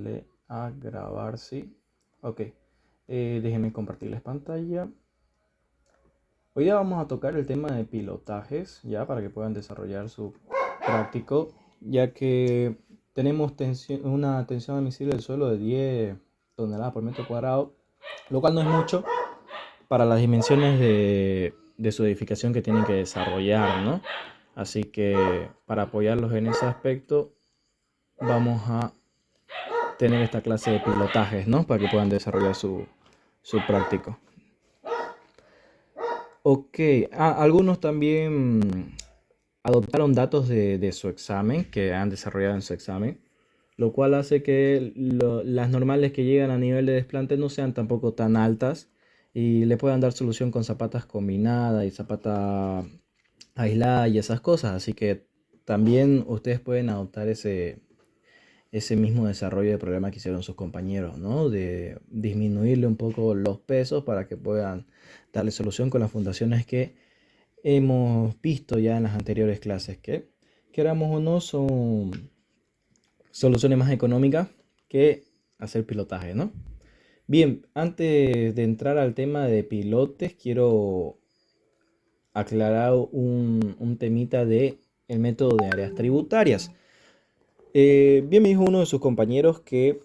darle a grabar, sí. Ok, déjenme compartirles pantalla. Hoy día vamos a tocar el tema de pilotajes, ya para que puedan desarrollar su práctico, ya que tenemos una tensión admisible del suelo de 10 toneladas por metro cuadrado, lo cual no es mucho para las dimensiones de su edificación que tienen que desarrollar, ¿no? Así que para apoyarlos en ese aspecto, vamos a tener esta clase de pilotajes, ¿no? Para que puedan desarrollar su práctico. Ok, algunos también adoptaron datos de su examen, que han desarrollado en su examen, lo cual hace que las normales que llegan a nivel de desplante no sean tampoco tan altas y le puedan dar solución con zapatas combinadas y zapata aislada y esas cosas. Así que también ustedes pueden adoptar ese mismo desarrollo de problema que hicieron sus compañeros, ¿no? De disminuirle un poco los pesos para que puedan darle solución con las fundaciones que hemos visto ya en las anteriores clases, que queramos o no son soluciones más económicas que hacer pilotaje, ¿no? Bien, antes de entrar al tema de pilotes, quiero aclarar un temita de el método de áreas tributarias. Bien me dijo uno de sus compañeros que,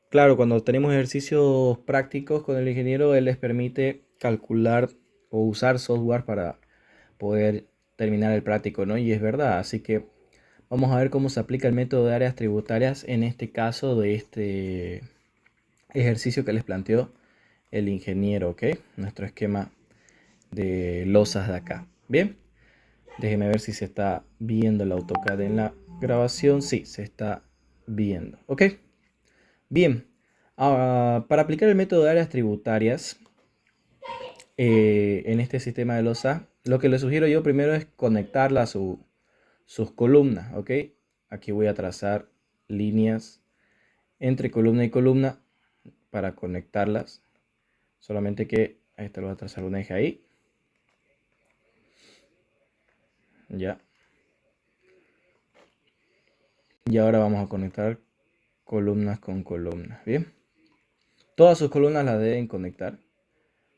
claro, cuando tenemos ejercicios prácticos con el ingeniero, él les permite calcular o usar software para poder terminar el práctico, ¿no? Y es verdad, así que vamos a ver cómo se aplica el método de áreas tributarias en este caso de este ejercicio que les planteó el ingeniero, ¿ok? Nuestro esquema de losas de acá. Bien, déjenme ver si se está viendo el AutoCAD en la grabación. Sí, se está viendo, ¿ok? Bien, para aplicar el método de áreas tributarias en este sistema de losa, lo que les sugiero yo primero es conectarla a sus columnas, ¿ok? Aquí voy a trazar líneas entre columna y columna para conectarlas. Solamente que a esta lo voy a trazar un eje ahí. Ya. Y ahora vamos a conectar columnas con columnas, ¿bien? Todas sus columnas las deben conectar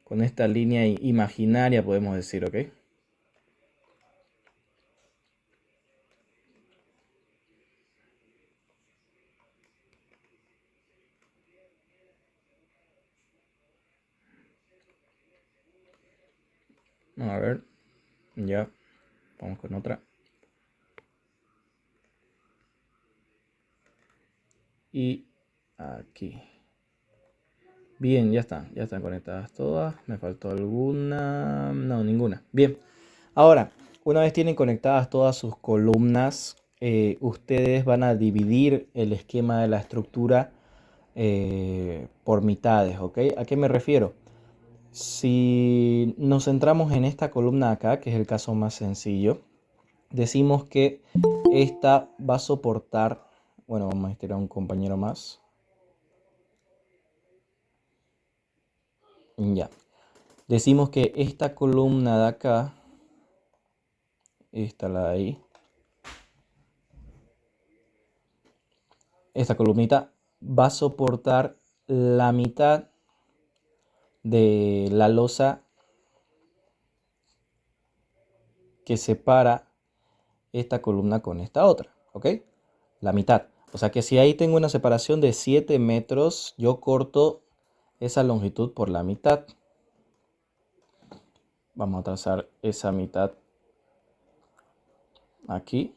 con esta línea imaginaria, podemos decir, ¿ok? A ver, ya, vamos con otra. Y aquí. Bien, ya están conectadas todas. Me faltó alguna. No, ninguna. Bien. Ahora, una vez tienen conectadas todas sus columnas, ustedes van a dividir el esquema de la estructura por mitades, ¿ok? ¿A qué me refiero? Si nos centramos en esta columna acá, que es el caso más sencillo, decimos que esta va a soportar, bueno, vamos a estirar un compañero más. Ya. Decimos que esta columna de acá, esta la de ahí, esta columnita va a soportar la mitad de la losa que separa esta columna con esta otra, ¿ok? La mitad. O sea que si ahí tengo una separación de 7 metros, yo corto esa longitud por la mitad. Vamos a trazar esa mitad aquí.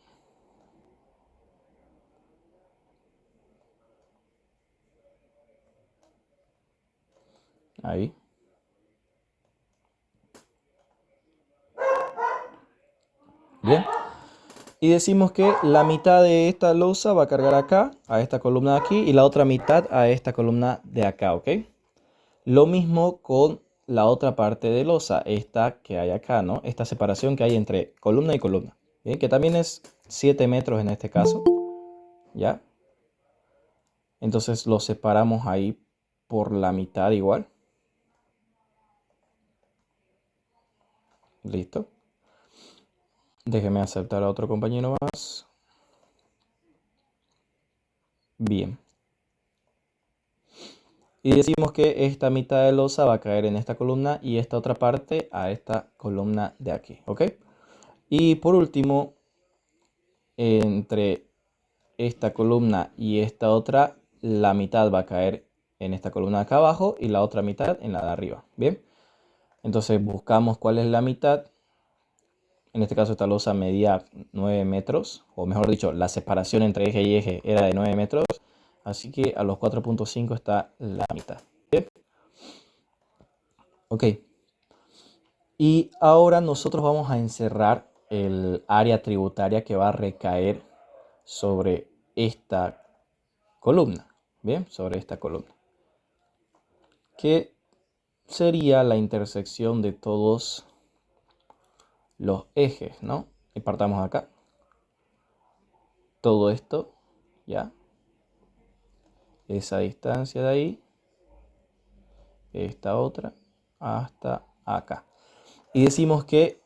Ahí. Bien. Y decimos que la mitad de esta losa va a cargar acá, a esta columna de aquí, y la otra mitad a esta columna de acá, ¿ok? Lo mismo con la otra parte de losa, esta que hay acá, ¿no? Esta separación que hay entre columna y columna, ¿bien? Que también es 7 metros en este caso, ¿ya? Entonces lo separamos ahí por la mitad igual. Listo. Déjeme aceptar a otro compañero más. Bien. Y decimos que esta mitad de losa va a caer en esta columna y esta otra parte a esta columna de aquí, ¿ok? Y por último, entre esta columna y esta otra, la mitad va a caer en esta columna de acá abajo y la otra mitad en la de arriba, ¿bien? Entonces buscamos cuál es la mitad. En este caso esta losa medía 9 metros, o mejor dicho, la separación entre eje y eje era de 9 metros. Así que a los 4.5 está la mitad. ¿Bien? Ok. Y ahora nosotros vamos a encerrar el área tributaria que va a recaer sobre esta columna. Bien, sobre esta columna. Que sería la intersección de todos los ejes, ¿no? Y partamos acá. Todo esto, ya. Esa distancia de ahí, esta otra, hasta acá. Y decimos que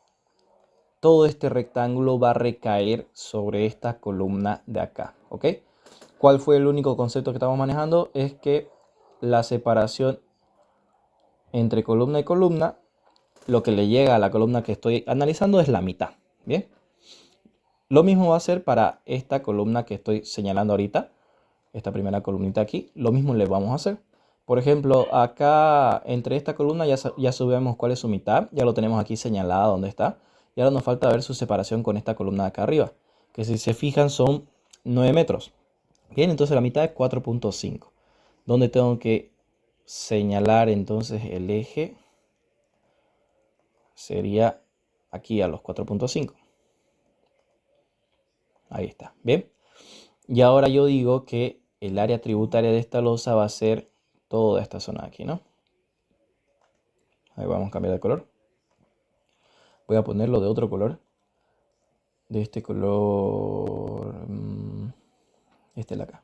todo este rectángulo va a recaer sobre esta columna de acá, ¿ok? ¿Cuál fue el único concepto que estamos manejando? Es que la separación entre columna y columna, lo que le llega a la columna que estoy analizando es la mitad, ¿bien? Lo mismo va a ser para esta columna que estoy señalando ahorita, esta primera columnita aquí, lo mismo le vamos a hacer. Por ejemplo, acá entre esta columna ya sabemos cuál es su mitad, ya lo tenemos aquí señalado dónde está. Y ahora nos falta ver su separación con esta columna de acá arriba, que si se fijan son 9 metros. Bien, entonces la mitad es 4.5. ¿Dónde tengo que señalar entonces el eje? Sería aquí a los 4.5. Ahí está, bien. Y ahora yo digo que el área tributaria de esta losa va a ser toda esta zona de aquí, ¿no? Ahí vamos a cambiar de color. Voy a ponerlo de otro color. De este color. Este de acá.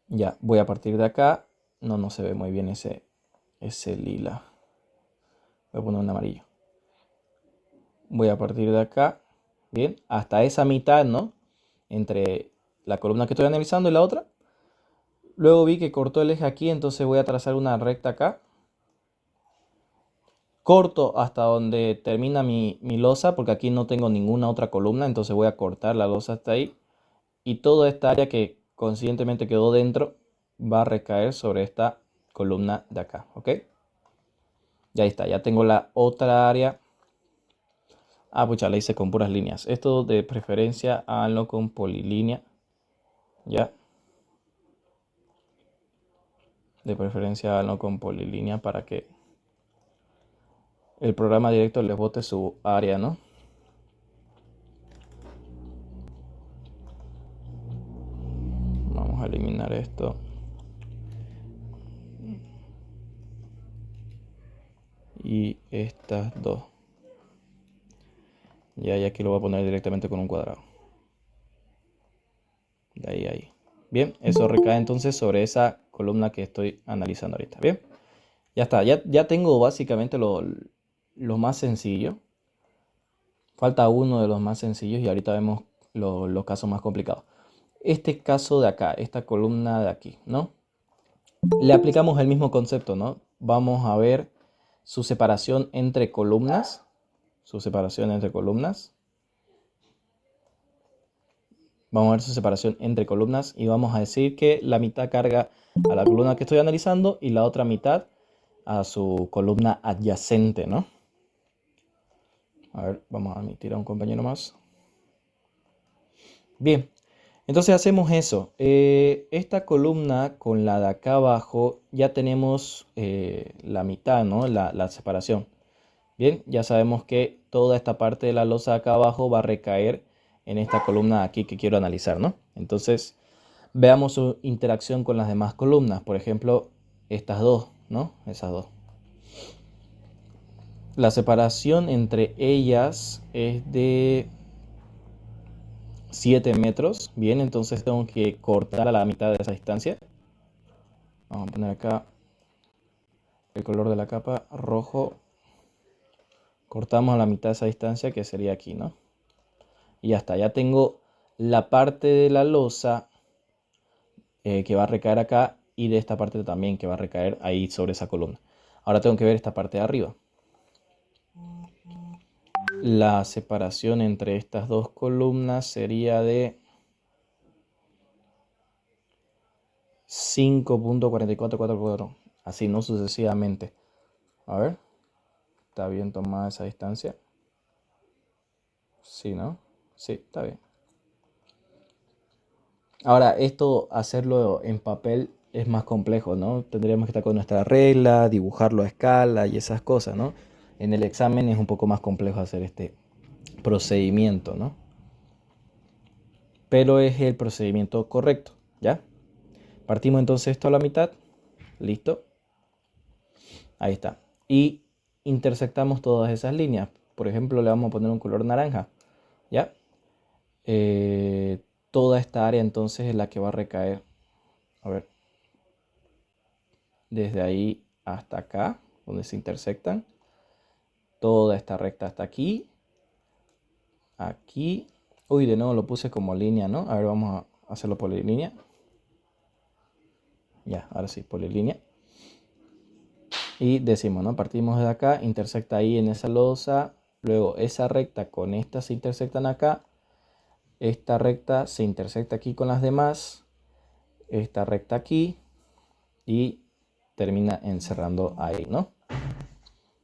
Ya, voy a partir de acá. No se ve muy bien ese lila. Voy a poner un amarillo. Voy a partir de acá. Bien, hasta esa mitad, ¿no? Entre la columna que estoy analizando y la otra. Luego vi que cortó el eje aquí, entonces voy a trazar una recta acá. Corto hasta donde termina mi losa, porque aquí no tengo ninguna otra columna, entonces voy a cortar la losa hasta ahí. Y toda esta área que conscientemente quedó dentro va a recaer sobre esta columna de acá, ¿ok? Ya está, ya tengo la otra área. Ah, pucha, la hice con puras líneas. Esto de preferencia háganlo con polilínea. Ya. De preferencia háganlo con polilínea para que el programa directo les bote su área, ¿no? Vamos a eliminar esto. Y estas dos. Ya, y aquí lo voy a poner directamente con un cuadrado. De ahí a ahí. Bien, eso recae entonces sobre esa columna que estoy analizando ahorita. Bien, ya está. Ya tengo básicamente lo más sencillo. Falta uno de los más sencillos y ahorita vemos los casos más complicados. Este caso de acá, esta columna de aquí, ¿no? Le aplicamos el mismo concepto, ¿no? Vamos a ver su separación entre columnas. Su separación entre columnas. Vamos a ver su separación entre columnas y vamos a decir que la mitad carga a la columna que estoy analizando y la otra mitad a su columna adyacente, ¿no? A ver, vamos a admitir a un compañero más. Bien, entonces hacemos eso. Esta columna con la de acá abajo ya tenemos la mitad, ¿no? La separación. Bien, ya sabemos que toda esta parte de la losa de acá abajo va a recaer en esta columna de aquí que quiero analizar, ¿no? Entonces, veamos su interacción con las demás columnas. Por ejemplo, estas dos, ¿no? Esas dos. La separación entre ellas es de 7 metros. Bien, entonces tengo que cortar a la mitad de esa distancia. Vamos a poner acá el color de la capa rojo. Cortamos a la mitad de esa distancia que sería aquí, ¿no? Y ya está, ya tengo la parte de la losa que va a recaer acá y de esta parte también que va a recaer ahí sobre esa columna. Ahora tengo que ver esta parte de arriba. La separación entre estas dos columnas sería de 5.4444, así no sucesivamente. A ver, ¿está bien tomada esa distancia? Sí, ¿no? Sí, está bien. Ahora, esto hacerlo en papel es más complejo, ¿no? Tendríamos que estar con nuestra regla, dibujarlo a escala y esas cosas, ¿no? En el examen es un poco más complejo hacer este procedimiento, ¿no? Pero es el procedimiento correcto, ¿ya? Partimos entonces esto a la mitad, listo, ahí está. Y intersectamos todas esas líneas. Por ejemplo, le vamos a poner un color naranja, ¿ya? Toda esta área entonces es la que va a recaer, a ver, desde ahí hasta acá, donde se intersectan. Toda esta recta hasta aquí. Aquí. Uy, de nuevo lo puse como línea, ¿no? A ver, vamos a hacerlo polilínea. Ya, ahora sí, polilínea. Y decimos, ¿no? Partimos de acá, intersecta ahí en esa losa. Luego esa recta con esta se intersectan acá. Esta recta se intersecta aquí con las demás. Esta recta aquí. Y termina encerrando ahí, ¿no?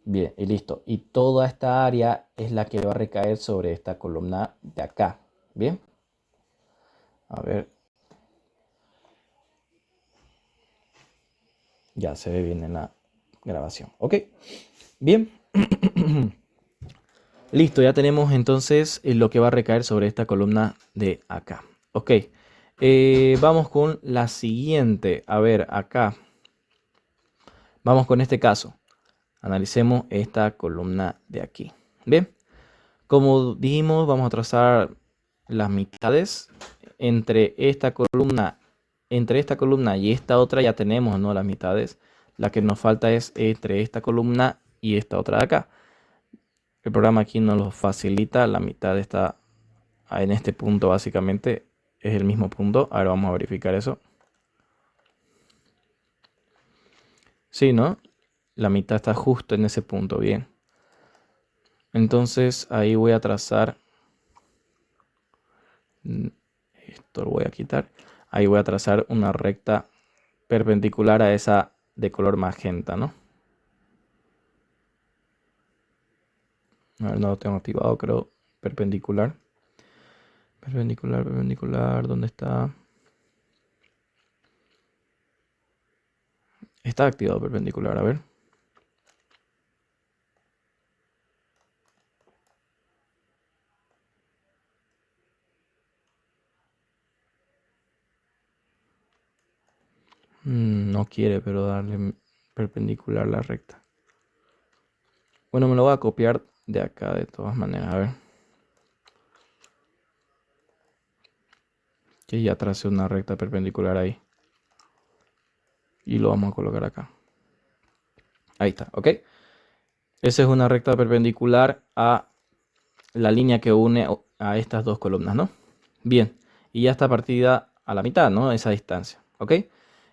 Bien, y listo. Y toda esta área es la que va a recaer sobre esta columna de acá. Bien. A ver. Ya se ve bien en la grabación. Ok. Bien. Listo, ya tenemos entonces lo que va a recaer sobre esta columna de acá. Ok. Vamos con la siguiente. A ver, acá. Vamos con este caso. Analicemos esta columna de aquí. Bien. Como dijimos, vamos a trazar las mitades entre esta columna y esta otra. Ya tenemos, ¿no?, las mitades. La que nos falta es entre esta columna y esta otra de acá. El programa aquí nos lo facilita. La mitad está en este punto, básicamente es el mismo punto. Ahora vamos a verificar eso. Sí, ¿no? La mitad está justo en ese punto. Bien. Entonces ahí voy a trazar. Esto lo voy a quitar. Ahí voy a trazar una recta perpendicular a esa de color magenta, ¿no? A ver, no lo tengo activado, creo. Perpendicular. Perpendicular, perpendicular. ¿Dónde está? Está activado perpendicular, a ver. No quiere, pero darle perpendicular la recta. Bueno, me lo voy a copiar de acá de todas maneras, a ver. Que ya tracé una recta perpendicular ahí. Y lo vamos a colocar acá. Ahí está, ¿ok? Esa es una recta perpendicular a la línea que une a estas dos columnas, ¿no? Bien, y ya está partida a la mitad, ¿no? Esa distancia, ¿ok?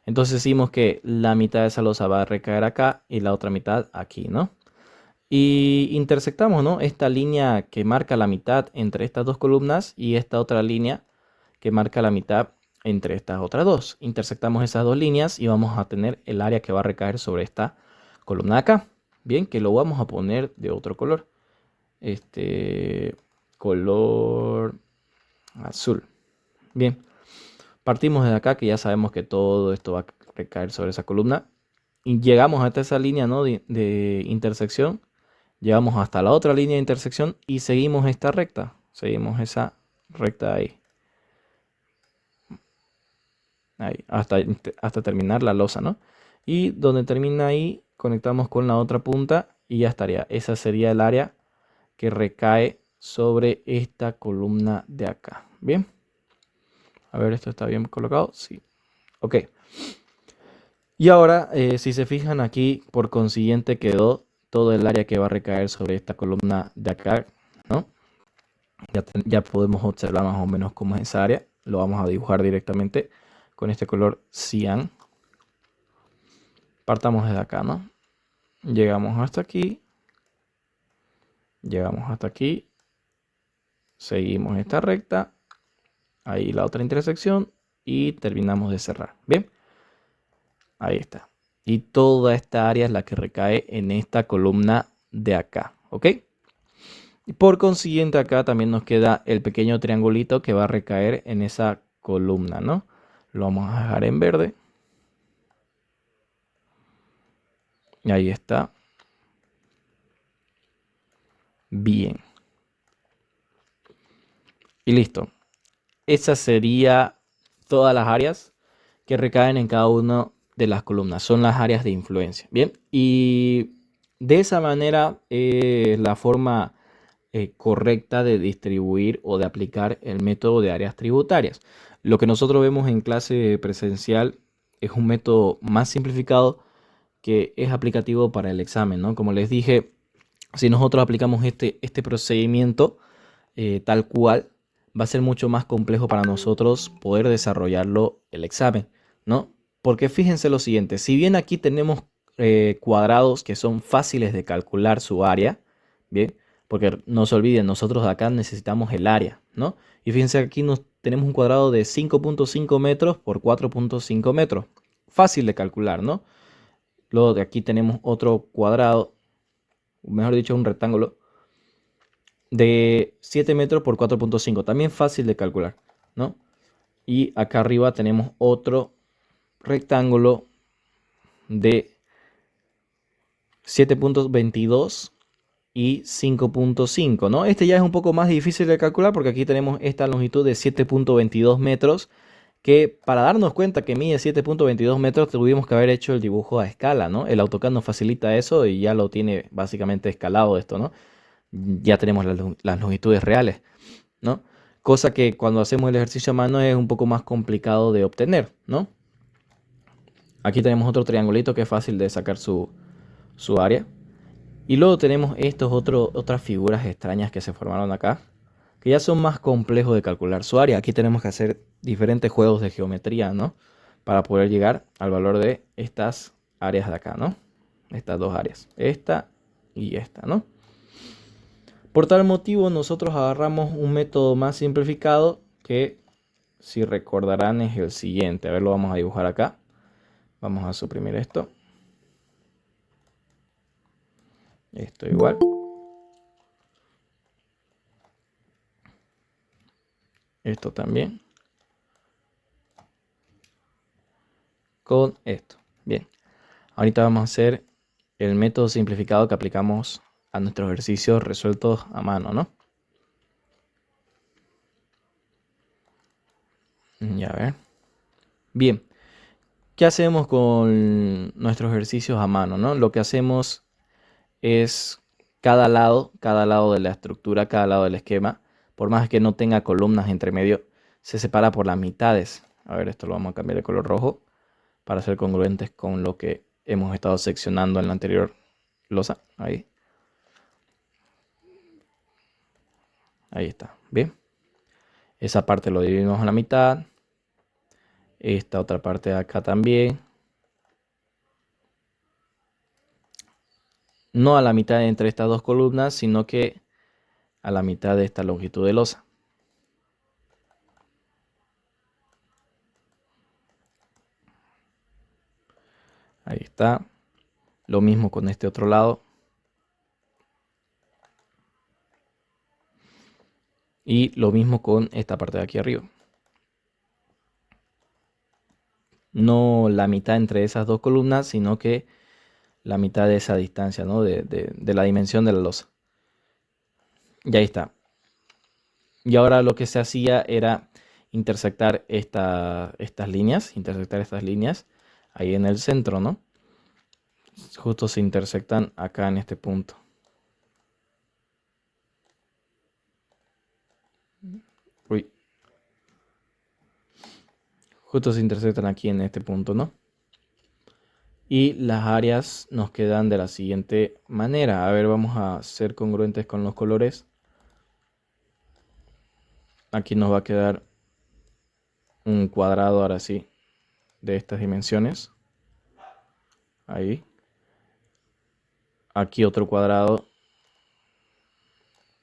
Entonces decimos que la mitad de esa losa va a recaer acá y la otra mitad aquí, ¿no? Y intersectamos, ¿no?, esta línea que marca la mitad entre estas dos columnas y esta otra línea que marca la mitad entre estas otras dos. Intersectamos esas dos líneas y vamos a tener el área que va a recaer sobre esta columna de acá. Bien, que lo vamos a poner de otro color. Este color azul. Bien, partimos de acá que ya sabemos que todo esto va a recaer sobre esa columna. Y llegamos hasta esa línea, ¿no?, de intersección. Llegamos hasta la otra línea de intersección y seguimos esta recta. Seguimos esa recta ahí. Ahí, hasta terminar la losa, ¿no? Y donde termina ahí, conectamos con la otra punta y ya estaría. Esa sería el área que recae sobre esta columna de acá. Bien. A ver, ¿esto está bien colocado? Sí. Ok. Y ahora, si se fijan aquí, por consiguiente quedó todo el área que va a recaer sobre esta columna de acá, ¿no? Ya podemos observar más o menos cómo es esa área. Lo vamos a dibujar directamente con este color cian. Partamos desde acá, ¿no? Llegamos hasta aquí. Llegamos hasta aquí. Seguimos esta recta. Ahí la otra intersección. Y terminamos de cerrar. Bien. Ahí está. Y toda esta área es la que recae en esta columna de acá. ¿Ok? Y por consiguiente acá también nos queda el pequeño triangulito que va a recaer en esa columna, ¿no? Lo vamos a dejar en verde. Y ahí está. Bien. Y listo. Esas serían todas las áreas que recaen en cada una de las columnas. Son las áreas de influencia. Bien. Y de esa manera la forma correcta de distribuir o de aplicar el método de áreas tributarias. Lo que nosotros vemos en clase presencial es un método más simplificado que es aplicativo para el examen, ¿no? Como les dije, si nosotros aplicamos este procedimiento tal cual, va a ser mucho más complejo para nosotros poder desarrollarlo el examen, ¿no? Porque fíjense lo siguiente, si bien aquí tenemos cuadrados que son fáciles de calcular su área, ¿bien? Porque no se olviden, nosotros acá necesitamos el área, ¿no? Y fíjense aquí tenemos un cuadrado de 5.5 metros por 4.5 metros. Fácil de calcular, ¿no? Luego de aquí tenemos otro cuadrado, mejor dicho, un rectángulo de 7 metros por 4.5. También fácil de calcular, ¿no? Y acá arriba tenemos otro rectángulo de 7.22 y 5.5, ¿no? Este ya es un poco más difícil de calcular porque aquí tenemos esta longitud de 7.22 metros que para darnos cuenta que mide 7.22 metros tuvimos que haber hecho el dibujo a escala, ¿no? El AutoCAD nos facilita eso y ya lo tiene básicamente escalado esto, ¿no? Ya tenemos las longitudes reales, ¿no? Cosa que cuando hacemos el ejercicio a mano es un poco más complicado de obtener, ¿no? Aquí tenemos otro triangulito que es fácil de sacar su área. Y luego tenemos otras figuras extrañas que se formaron acá, que ya son más complejos de calcular su área. Aquí tenemos que hacer diferentes juegos de geometría, ¿no? Para poder llegar al valor de estas áreas de acá, ¿no? Estas dos áreas, esta y esta, ¿no? Por tal motivo nosotros agarramos un método más simplificado que, si recordarán, es el siguiente. A ver, lo vamos a dibujar acá. Vamos a suprimir esto. Esto igual. Esto también. Con esto. Bien. Ahorita vamos a hacer el método simplificado que aplicamos a nuestros ejercicios resueltos a mano, ¿no? Ya a ver. Bien. ¿Qué hacemos con nuestros ejercicios a mano, no? Lo que hacemos es cada lado de la estructura, cada lado del esquema, por más que no tenga columnas entre medio, se separa por las mitades. A ver, esto lo vamos a cambiar de color rojo para ser congruentes con lo que hemos estado seccionando en la anterior losa. Ahí. Ahí está. Bien. Esa parte lo dividimos a la mitad. Esta otra parte de acá también. No a la mitad entre estas dos columnas, sino que a la mitad de esta longitud de losa. Ahí está. Lo mismo con este otro lado. Y lo mismo con esta parte de aquí arriba. No la mitad entre esas dos columnas, sino que la mitad de esa distancia, ¿no? De la dimensión de la losa. Y ahí está. Y ahora lo que se hacía era intersectar estas líneas, ahí en el centro, ¿no? Justo se intersectan acá en este punto. Uy. Justo se intersectan aquí en este punto, ¿no? Y las áreas nos quedan de la siguiente manera. A ver, vamos a ser congruentes con los colores. Aquí nos va a quedar un cuadrado, ahora sí, de estas dimensiones. Ahí. Aquí otro cuadrado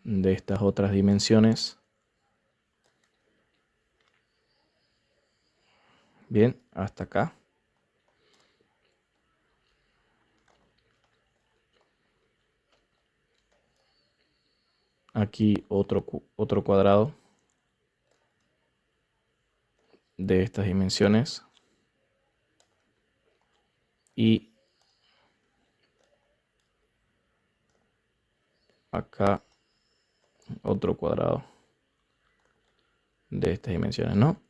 de estas otras dimensiones. Bien, hasta acá. Aquí otro cuadrado de estas dimensiones. Y acá otro cuadrado de estas dimensiones, ¿no?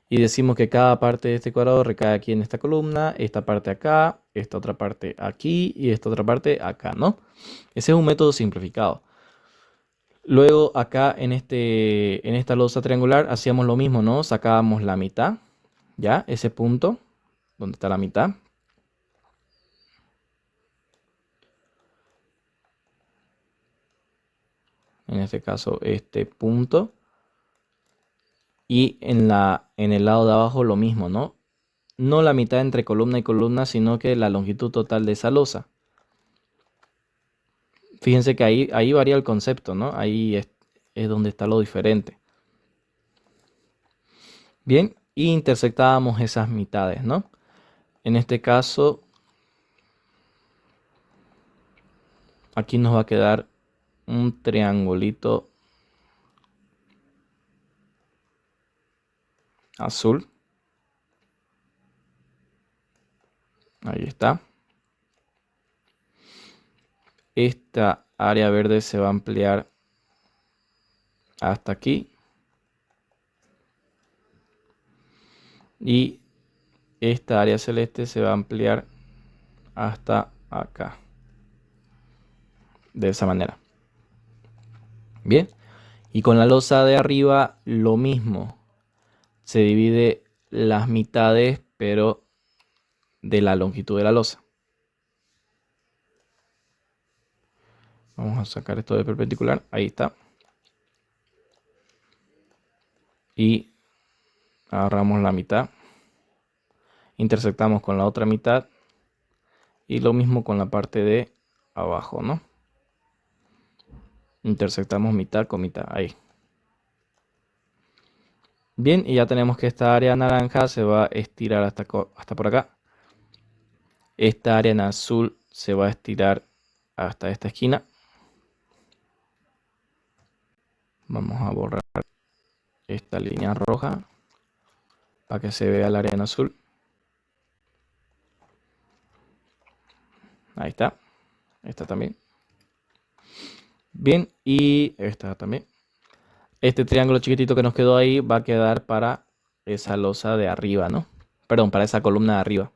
Y decimos que cada parte de este cuadrado recae aquí en esta columna, esta parte acá, esta otra parte aquí y esta otra parte acá, ¿no? Ese es un método simplificado. Luego acá en esta losa triangular hacíamos lo mismo, ¿no? Sacábamos la mitad, ¿ya? Ese punto, donde está la mitad. En este caso, este punto. Y en el lado de abajo lo mismo, ¿no? No la mitad entre columna y columna, sino que la longitud total de esa losa. Fíjense que ahí varía el concepto, ¿no? Ahí es donde está lo diferente. Bien, y intersectábamos esas mitades, ¿no? En este caso, aquí nos va a quedar un triangulito azul. Ahí está. Esta área verde se va a ampliar hasta aquí. Y esta área celeste se va a ampliar hasta acá. De esa manera. Bien. Y con la losa de arriba lo mismo. Se divide las mitades, pero de la longitud de la losa. Vamos a sacar esto de perpendicular. Ahí está. Y agarramos la mitad. Intersectamos con la otra mitad. Y lo mismo con la parte de abajo, ¿no? Intersectamos mitad con mitad. Ahí. Bien, y ya tenemos que esta área naranja se va a estirar hasta por acá. Esta área en azul se va a estirar hasta esta esquina. Vamos a borrar esta línea roja para que se vea el área en azul. Ahí está. Esta también. Bien, y esta también. Este triángulo chiquitito que nos quedó ahí va a quedar para esa losa de arriba, ¿no? Perdón, para esa columna de arriba.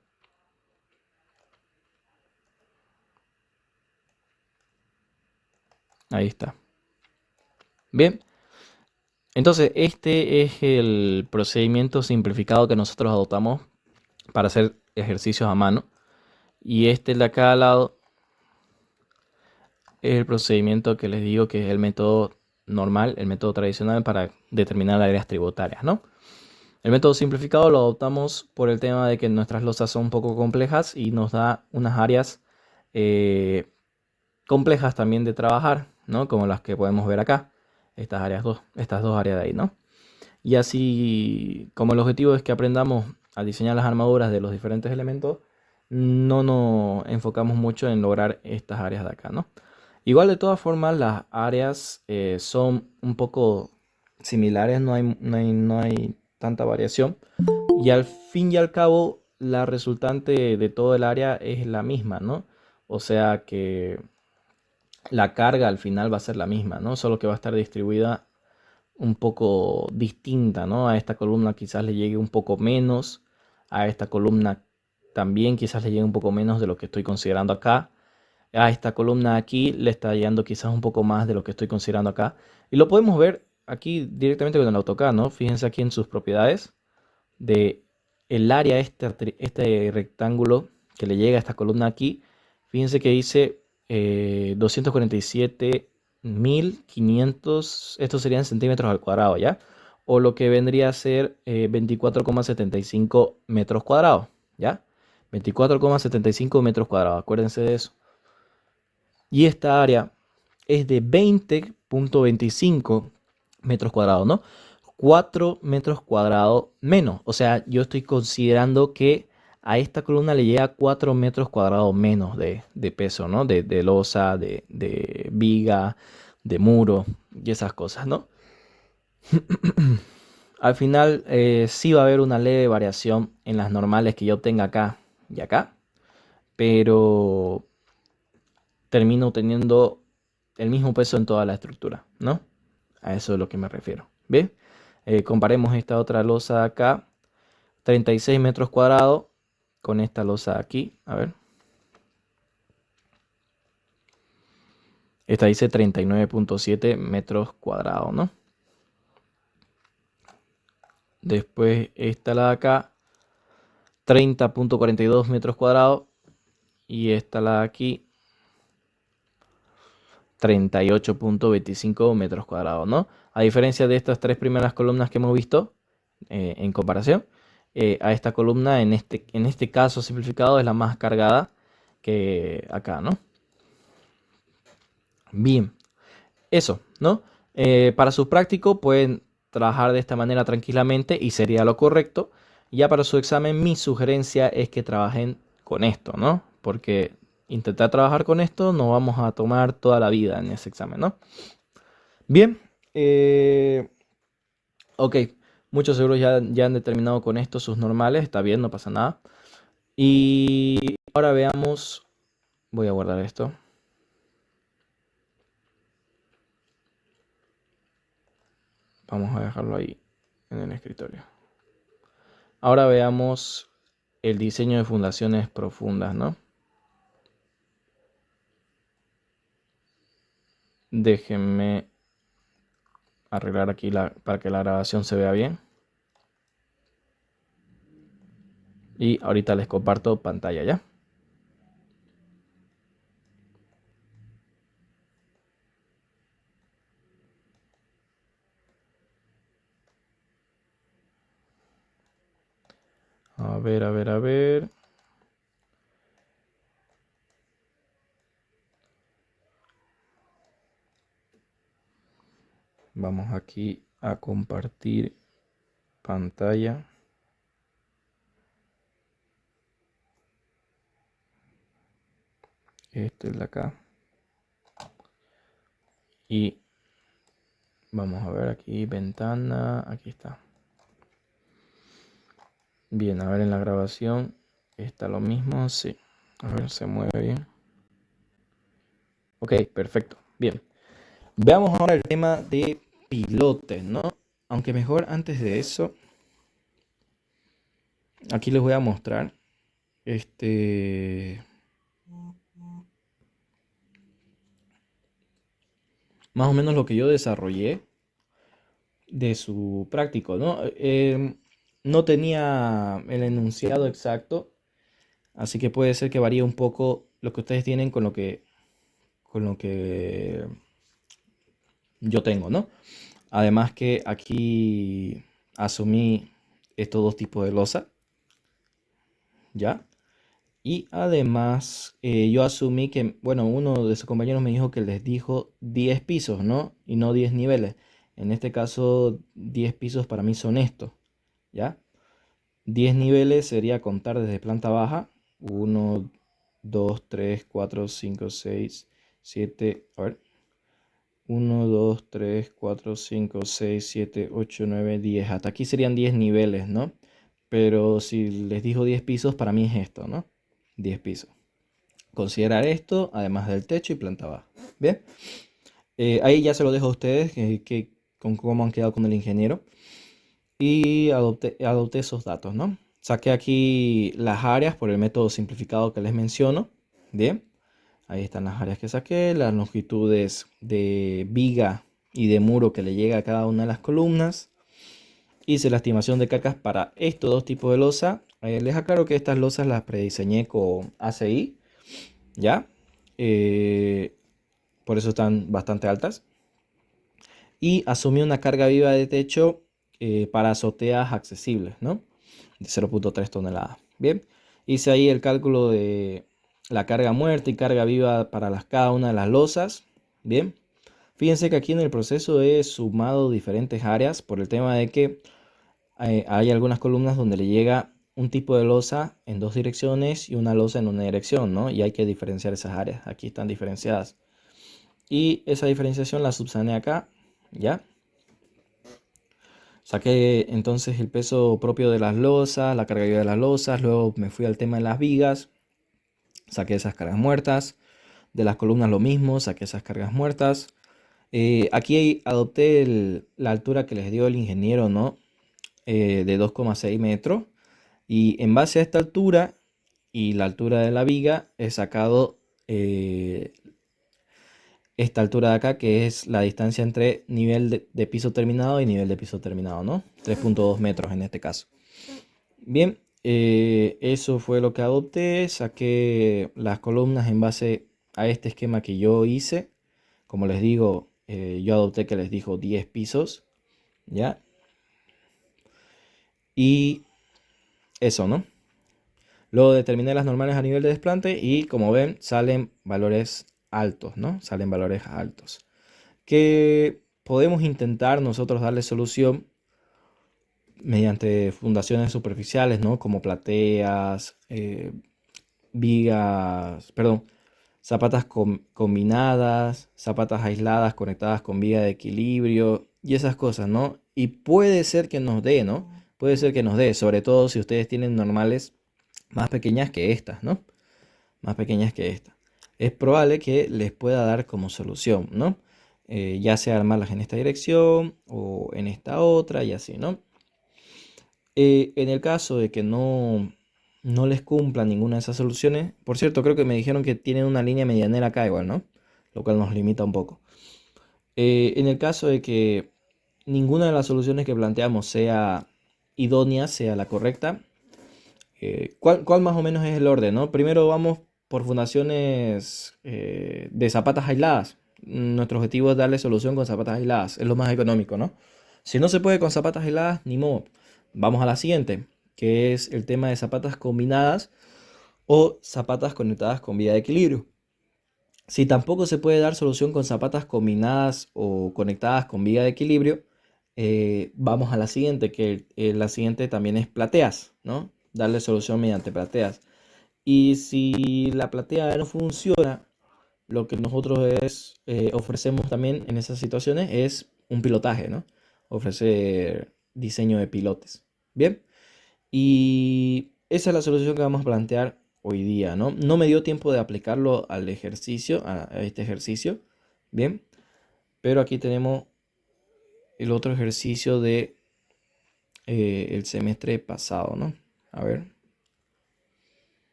Ahí está. Bien. Entonces, este es el procedimiento simplificado que nosotros adoptamos para hacer ejercicios a mano. Y este de acá al lado es el procedimiento que les digo que es el método normal, el método tradicional para determinar áreas tributarias, ¿no? El método simplificado lo adoptamos por el tema de que nuestras losas son un poco complejas y nos da unas áreas complejas también de trabajar, ¿no? Como las que podemos ver acá, estas dos áreas de ahí, ¿no? Y así, como el objetivo es que aprendamos a diseñar las armaduras de los diferentes elementos, no nos enfocamos mucho en lograr estas áreas de acá, ¿no? Igual de todas formas las áreas son un poco similares, no hay tanta variación. Y al fin y al cabo la resultante de todo el área es la misma, ¿no? O sea que la carga al final va a ser la misma, ¿no? Solo que va a estar distribuida un poco distinta, ¿no? A esta columna quizás le llegue un poco menos, a esta columna también quizás le llegue un poco menos de lo que estoy considerando acá. A esta columna aquí le está llegando quizás un poco más de lo que estoy considerando acá. Y lo podemos ver aquí directamente con el AutoCAD, ¿no? Fíjense aquí en sus propiedades de el área, este rectángulo que le llega a esta columna aquí. Fíjense que dice 247.500, estos serían centímetros al cuadrado, ¿ya? O lo que vendría a ser 24,75 metros cuadrados, ¿ya? 24,75 metros cuadrados, acuérdense de eso. Y esta área es de 20,25 metros cuadrados, ¿no? 4 metros cuadrados menos. O sea, yo estoy considerando que a esta columna le llega 4 metros cuadrados menos de peso, ¿no? De losa, de viga, de muro y esas cosas, ¿no? Al final sí va a haber una leve variación en las normales que yo tenga acá y acá, pero termino teniendo el mismo peso en toda la estructura, ¿no? A eso es lo que me refiero. ¿Bien? Comparemos esta otra losa de acá, 36 metros cuadrados, con esta losa de aquí. A ver. Esta dice 39,7 metros cuadrados, ¿no? Después esta la de acá, 30,42 metros cuadrados. Y esta la de aquí, 38,25 metros cuadrados, ¿no? A diferencia de estas tres primeras columnas que hemos visto, en comparación, a esta columna en este caso simplificado es la más cargada que acá, ¿no? Bien, eso, ¿no? Para su práctico pueden trabajar de esta manera tranquilamente y sería lo correcto. Ya para su examen mi sugerencia es que trabajen con esto, ¿no? Porque intentar trabajar con esto no vamos a tomar toda la vida en ese examen, ¿no? Bien, ok, muchos seguro ya han determinado con esto sus normales, está bien, no pasa nada. Y ahora veamos, voy a guardar esto. Vamos a dejarlo ahí en el escritorio. Ahora veamos el diseño de fundaciones profundas, ¿no? Déjenme arreglar aquí para que la grabación se vea bien. Y ahorita les comparto pantalla ya. A ver, a ver, a ver. Vamos aquí a compartir pantalla. Este es de acá. Y vamos a ver aquí, ventana, aquí está. Bien, a ver en la grabación, está lo mismo, sí. A ver, se mueve bien. Ok, perfecto, bien. Veamos ahora el tema de pilotes, ¿no? Aunque mejor antes de eso, aquí les voy a mostrar más o menos lo que yo desarrollé de su práctico, ¿no? No tenía el enunciado exacto, así que puede ser que varíe un poco lo que ustedes tienen con lo que yo tengo, ¿no? Además que aquí asumí estos dos tipos de losa, ¿ya? Y además yo asumí que, bueno, uno de sus compañeros me dijo que les dijo 10 pisos, ¿no? Y no 10 niveles. En este caso, 10 pisos para mí son estos, ¿ya? 10 niveles sería contar desde planta baja. 1, 2, 3, 4, 5, 6, 7, a ver. 1, 2, 3, 4, 5, 6, 7, 8, 9, 10. Hasta aquí serían 10 niveles, ¿no? Pero si les dijo 10 pisos, para mí es esto, ¿no? 10 pisos. Considerar esto, además del techo y planta baja. Bien. Ahí ya se lo dejo a ustedes, con cómo han quedado con el ingeniero. Y adopté esos datos, ¿no? Saqué aquí las áreas por el método simplificado que les menciono. Bien. Ahí están las áreas que saqué, las longitudes de viga y de muro que le llega a cada una de las columnas. Hice la estimación de cargas para estos dos tipos de losa. Les aclaro que estas losas las prediseñé con ACI, ¿ya? Por eso están bastante altas. Y asumí una carga viva de techo para azoteas accesibles, ¿no? De 0,3 toneladas. Bien. Hice ahí el cálculo de la carga muerta y carga viva para cada una de las losas. Bien. Fíjense que aquí en el proceso he sumado diferentes áreas por el tema de que hay algunas columnas donde le llega un tipo de losa en dos direcciones y una losa en una dirección, ¿no? Y hay que diferenciar esas áreas. Aquí están diferenciadas. Y esa diferenciación la subsané acá, ¿ya? Saqué entonces el peso propio de las losas, la carga viva de las losas, luego me fui al tema de las vigas, saqué esas cargas muertas, de las columnas lo mismo, saqué esas cargas muertas. Aquí adopté la altura que les dio el ingeniero, ¿no? De 2,6 metros. Y en base a esta altura y la altura de la viga he sacado esta altura de acá, que es la distancia entre nivel de piso terminado y nivel de piso terminado, ¿no? 3,2 metros en este caso. Bien, eso fue lo que adopté. Saqué las columnas en base a este esquema que yo hice. Como les digo, yo adopté, que les dijo, 10 pisos, ¿ya? Y eso, ¿no? Luego determiné las normales a nivel de desplante y, como ven, salen valores altos, ¿no? Salen valores altos. Que podemos intentar nosotros darle solución mediante fundaciones superficiales, ¿no? Como plateas, vigas, perdón, zapatas combinadas, zapatas aisladas conectadas con viga de equilibrio y esas cosas, ¿no? Y puede ser que nos dé, ¿no? Puede ser que nos dé, sobre todo si ustedes tienen normales más pequeñas que estas, ¿no? Más pequeñas que estas. Es probable que les pueda dar como solución, ¿no? Ya sea armarlas en esta dirección o en esta otra y así, ¿no? En el caso de que no les cumpla ninguna de esas soluciones, por cierto, creo que me dijeron que tienen una línea medianera acá igual, ¿no? Lo cual nos limita un poco. En el caso de que ninguna de las soluciones que planteamos sea idónea, sea la correcta, ¿cuál más o menos es el orden, no? Primero vamos por fundaciones de zapatas aisladas. Nuestro objetivo es darle solución con zapatas aisladas. Es lo más económico, ¿no? Si no se puede con zapatas aisladas, ni modo. Vamos a la siguiente, que es el tema de zapatas combinadas o zapatas conectadas con vía de equilibrio. Si tampoco se puede dar solución con zapatas combinadas o conectadas con vía de equilibrio, vamos a la siguiente, que la siguiente también es plateas, ¿no? Darle solución mediante plateas. Y si la platea no funciona, lo que nosotros ofrecemos también en esas situaciones es un pilotaje, ¿no? Ofrecer diseño de pilotes. Bien, y esa es la solución que vamos a plantear hoy día, ¿no? No me dio tiempo de aplicarlo al ejercicio, a este ejercicio. Bien, pero aquí tenemos el otro ejercicio de el semestre pasado, ¿no? A ver.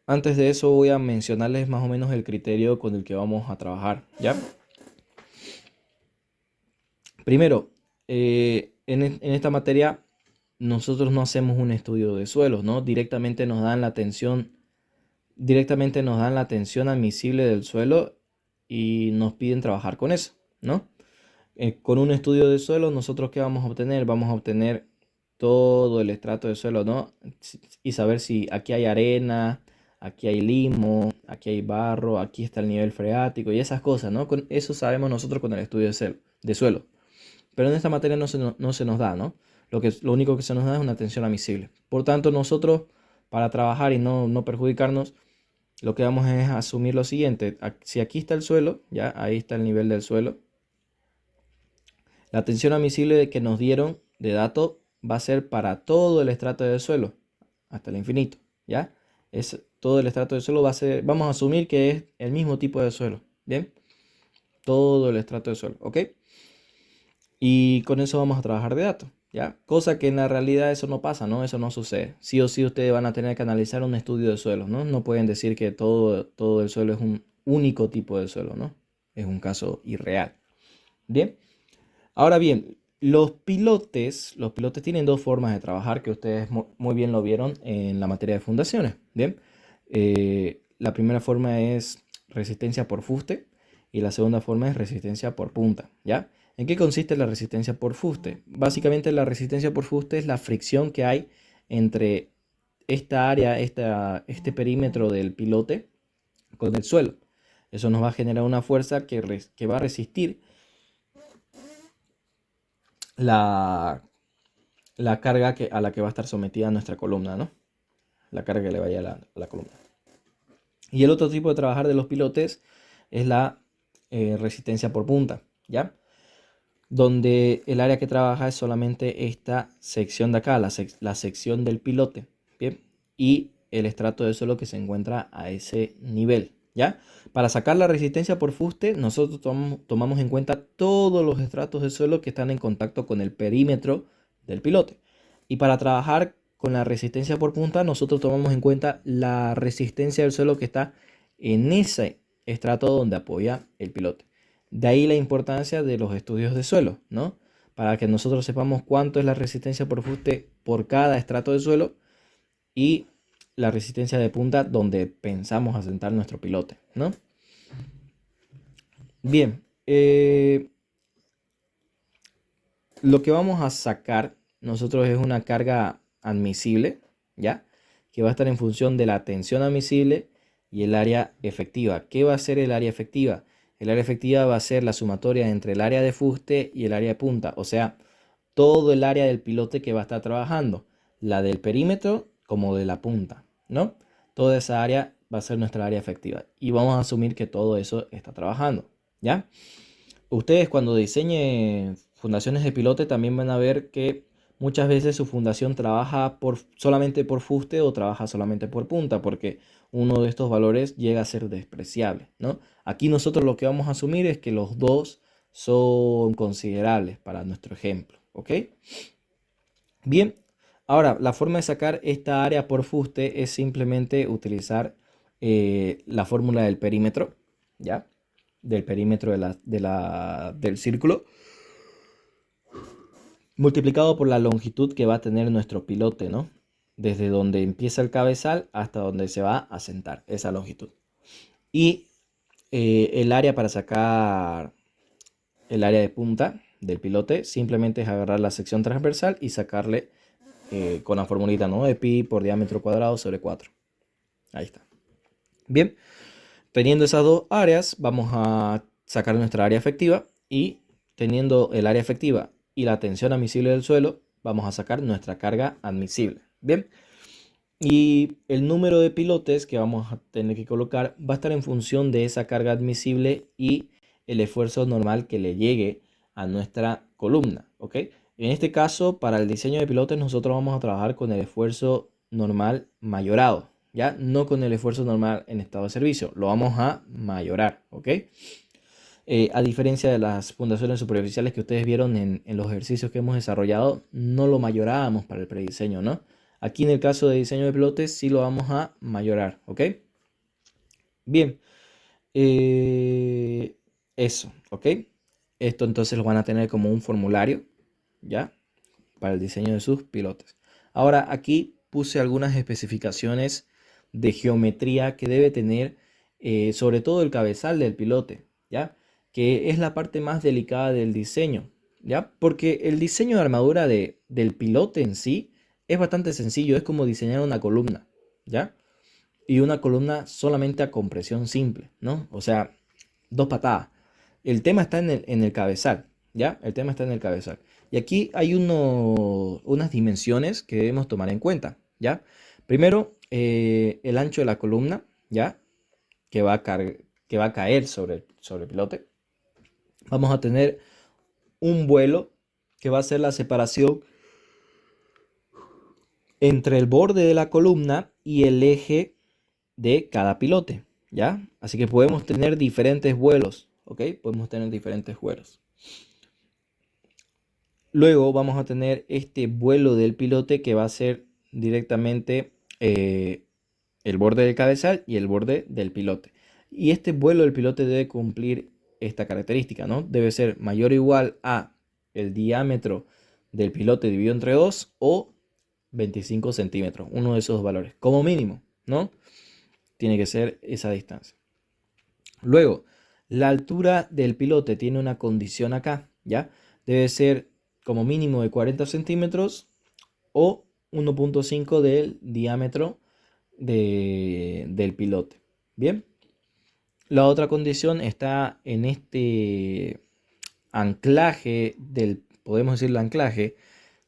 Antes de eso voy a mencionarles más o menos el criterio con el que vamos a trabajar, ¿ya? Primero, en esta materia nosotros no hacemos un estudio de suelos, ¿no? Directamente nos dan la tensión admisible del suelo y nos piden trabajar con eso, ¿no? Con un estudio de suelo, nosotros ¿qué vamos a obtener? Vamos a obtener todo el estrato de suelo, ¿no? Y saber si aquí hay arena, aquí hay limo, aquí hay barro, aquí está el nivel freático y esas cosas, ¿no? Con eso sabemos nosotros con el estudio de suelo. Pero en esta materia no se nos da, ¿no? Lo único que se nos da es una tensión admisible. Por tanto, nosotros, para trabajar y no perjudicarnos, lo que vamos es asumir lo siguiente. Si aquí está el suelo, ya ahí está el nivel del suelo. La tensión admisible que nos dieron de dato va a ser para todo el estrato del suelo, hasta el infinito, ¿ya? Todo el estrato del suelo va a ser, vamos a asumir que es el mismo tipo de suelo, ¿bien? Todo el estrato del suelo, ¿ok? Y con eso vamos a trabajar de datos, ¿ya? Cosa que en la realidad eso no pasa, ¿no? Eso no sucede. Sí o sí ustedes van a tener que analizar un estudio de suelos, ¿no? No pueden decir que todo el suelo es un único tipo de suelo, ¿no? Es un caso irreal. Bien. Ahora bien, los pilotes tienen dos formas de trabajar que ustedes muy bien lo vieron en la materia de fundaciones. Bien. La primera forma es resistencia por fuste y la segunda forma es resistencia por punta, ¿ya? ¿En qué consiste la resistencia por fuste? Básicamente la resistencia por fuste es la fricción que hay entre esta área, este perímetro del pilote con el suelo. Eso nos va a generar una fuerza que va a resistir la, la carga a la que va a estar sometida nuestra columna, ¿no? La carga que le vaya a la columna. Y el otro tipo de trabajar de los pilotes es la resistencia por punta, ¿ya? Donde el área que trabaja es solamente esta sección de acá, la sección del pilote, ¿bien? Y el estrato de suelo que se encuentra a ese nivel, ¿ya? Para sacar la resistencia por fuste, nosotros tomamos en cuenta todos los estratos de suelo que están en contacto con el perímetro del pilote. Y para trabajar con la resistencia por punta, nosotros tomamos en cuenta la resistencia del suelo que está en ese estrato donde apoya el pilote. De ahí la importancia de los estudios de suelo, ¿no? Para que nosotros sepamos cuánto es la resistencia por fuste por cada estrato de suelo y la resistencia de punta donde pensamos asentar nuestro pilote, ¿no? Bien, lo que vamos a sacar nosotros es una carga admisible, ¿ya? Que va a estar en función de la tensión admisible y el área efectiva. ¿Qué va a ser el área efectiva? El área efectiva va a ser la sumatoria entre el área de fuste y el área de punta, o sea, todo el área del pilote que va a estar trabajando, la del perímetro como de la punta, ¿no? Toda esa área va a ser nuestra área efectiva y vamos a asumir que todo eso está trabajando, ¿ya? Ustedes cuando diseñen fundaciones de pilote también van a ver que muchas veces su fundación trabaja solamente por fuste o trabaja solamente por punta, porque uno de estos valores llega a ser despreciable, ¿no? Aquí nosotros lo que vamos a asumir es que los dos son considerables para nuestro ejemplo, ¿ok? Bien, ahora la forma de sacar esta área por fuste es simplemente utilizar la fórmula del perímetro, ¿ya? Del perímetro del círculo, multiplicado por la longitud que va a tener nuestro pilote, ¿no? Desde donde empieza el cabezal hasta donde se va a sentar, esa longitud. Y el área para sacar el área de punta del pilote simplemente es agarrar la sección transversal y sacarle con la formulita, ¿no? De pi por diámetro cuadrado sobre 4. Ahí está. Bien, teniendo esas dos áreas, vamos a sacar nuestra área efectiva y teniendo el área efectiva y la tensión admisible del suelo, vamos a sacar nuestra carga admisible. Bien, y el número de pilotes que vamos a tener que colocar va a estar en función de esa carga admisible y el esfuerzo normal que le llegue a nuestra columna, ¿ok? En este caso, para el diseño de pilotes, nosotros vamos a trabajar con el esfuerzo normal mayorado, ¿ya? No con el esfuerzo normal en estado de servicio, lo vamos a mayorar, ¿ok? A diferencia de las fundaciones superficiales que ustedes vieron en los ejercicios que hemos desarrollado, no lo mayorábamos para el prediseño, ¿no? Aquí en el caso de diseño de pilotes sí lo vamos a mayorar, ¿ok? Bien, eso, ¿ok? Esto entonces lo van a tener como un formulario, ¿ya? Para el diseño de sus pilotes. Ahora aquí puse algunas especificaciones de geometría que debe tener sobre todo el cabezal del pilote, ¿ya? Que es la parte más delicada del diseño, ¿ya? Porque el diseño de armadura del pilote en sí es bastante sencillo, es como diseñar una columna, ¿ya? Y una columna solamente a compresión simple, ¿no? O sea, dos patadas. El tema está en el cabezal, ¿ya? El tema está en el cabezal. Y aquí hay unas dimensiones que debemos tomar en cuenta, ¿ya? Primero, el ancho de la columna, ¿ya? Que va a caer sobre el pilote. Vamos a tener un vuelo que va a ser la separación entre el borde de la columna y el eje de cada pilote, ¿ya? Así que podemos tener diferentes vuelos, ¿ok? Podemos tener diferentes vuelos. Luego vamos a tener este vuelo del pilote que va a ser directamente el borde del cabezal y el borde del pilote. Y este vuelo del pilote debe cumplir esta característica, ¿no? Debe ser mayor o igual a el diámetro del pilote dividido entre 2 o 25 centímetros, uno de esos valores, como mínimo, ¿no? Tiene que ser esa distancia. Luego, la altura del pilote tiene una condición acá, ¿ya? Debe ser como mínimo de 40 centímetros o 1.5 del diámetro del pilote. Bien. La otra condición está en este anclaje podemos decir el anclaje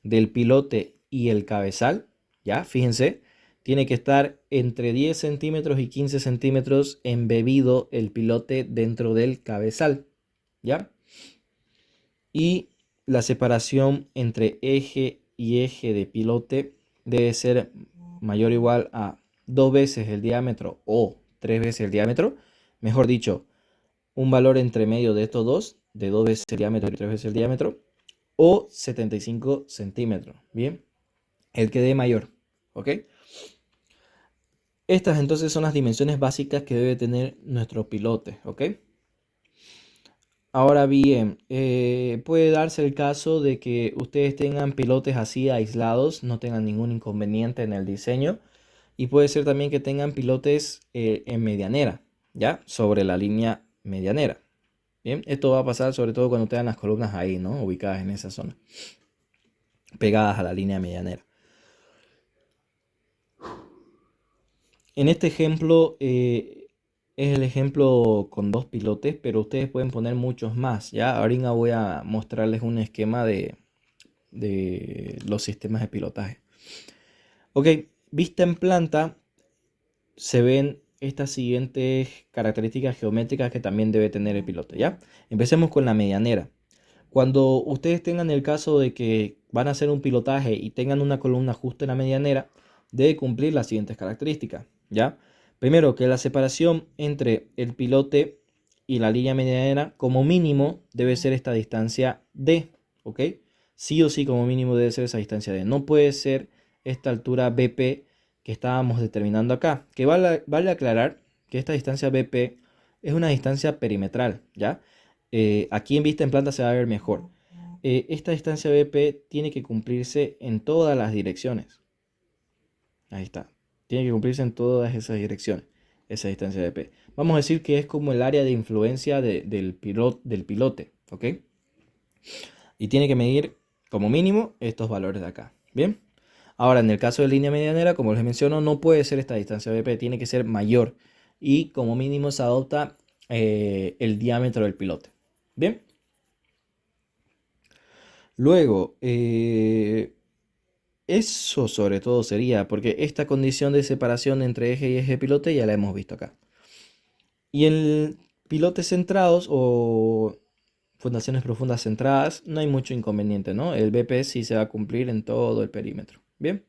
del pilote y el cabezal. Ya, fíjense, tiene que estar entre 10 centímetros y 15 centímetros embebido el pilote dentro del cabezal. ¿Ya? Y la separación entre eje y eje de pilote debe ser mayor o igual a 2 veces el diámetro o 3 veces el diámetro. Mejor dicho, un valor entre medio de estos dos, de 2 veces el diámetro y 3 veces el diámetro, o 75 centímetros. Bien, el que dé mayor. ¿Ok? Estas entonces son las dimensiones básicas que debe tener nuestro pilote. ¿Ok? Ahora bien, puede darse el caso de que ustedes tengan pilotes así aislados, no tengan ningún inconveniente en el diseño. Y puede ser también que tengan pilotes en medianera, ¿ya? Sobre la línea medianera. Bien, esto va a pasar sobre todo cuando tengan las columnas ahí, ¿no? Ubicadas en esa zona, pegadas a la línea medianera. En este ejemplo es el ejemplo con dos pilotes, pero ustedes pueden poner muchos más, ¿ya? Ahorita voy a mostrarles un esquema de los sistemas de pilotaje. Ok, vista en planta se ven estas siguientes características geométricas que también debe tener el piloto, ¿ya? Empecemos con la medianera. Cuando ustedes tengan el caso de que van a hacer un pilotaje y tengan una columna justa en la medianera, debe cumplir las siguientes características, ¿ya? Primero, que la separación entre el pilote y la línea medianera como mínimo debe ser esta distancia D, ¿ok? Sí o sí como mínimo debe ser esa distancia D. No puede ser esta altura BP que estábamos determinando acá. Que vale aclarar que esta distancia BP es una distancia perimetral, ¿ya? Aquí en vista en planta se va a ver mejor. Esta distancia BP tiene que cumplirse en todas las direcciones. Ahí está. Tiene que cumplirse en todas esas direcciones, esa distancia BP. Vamos a decir que es como el área de influencia del pilote, ¿ok? Y tiene que medir como mínimo estos valores de acá. Bien. Ahora, en el caso de línea medianera, como les menciono, no puede ser esta distancia BP, tiene que ser mayor. Y como mínimo se adopta el diámetro del pilote. Bien. Luego, eso sobre todo sería, porque esta condición de separación entre eje y eje pilote ya la hemos visto acá. Y en pilotes centrados o fundaciones profundas centradas, no hay mucho inconveniente, ¿no? El BP sí se va a cumplir en todo el perímetro. Bien.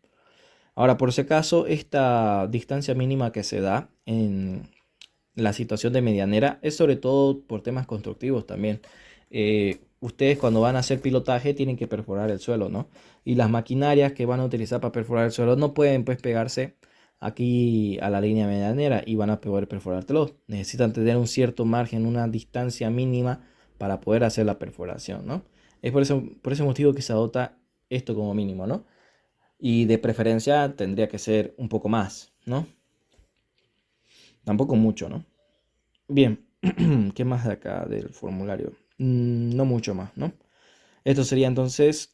Ahora, por si acaso, esta distancia mínima que se da en la situación de medianera es sobre todo por temas constructivos también. Ustedes cuando van a hacer pilotaje tienen que perforar el suelo, ¿no? Y las maquinarias que van a utilizar para perforar el suelo no pueden pues pegarse aquí a la línea medianera y van a poder perforártelo. Necesitan tener un cierto margen, una distancia mínima para poder hacer la perforación, ¿no? Es por ese motivo que se adopta esto como mínimo, ¿no? Y de preferencia tendría que ser un poco más, ¿no? Tampoco mucho, ¿no? Bien, ¿qué más de acá del formulario? No mucho más, ¿no? Esto sería entonces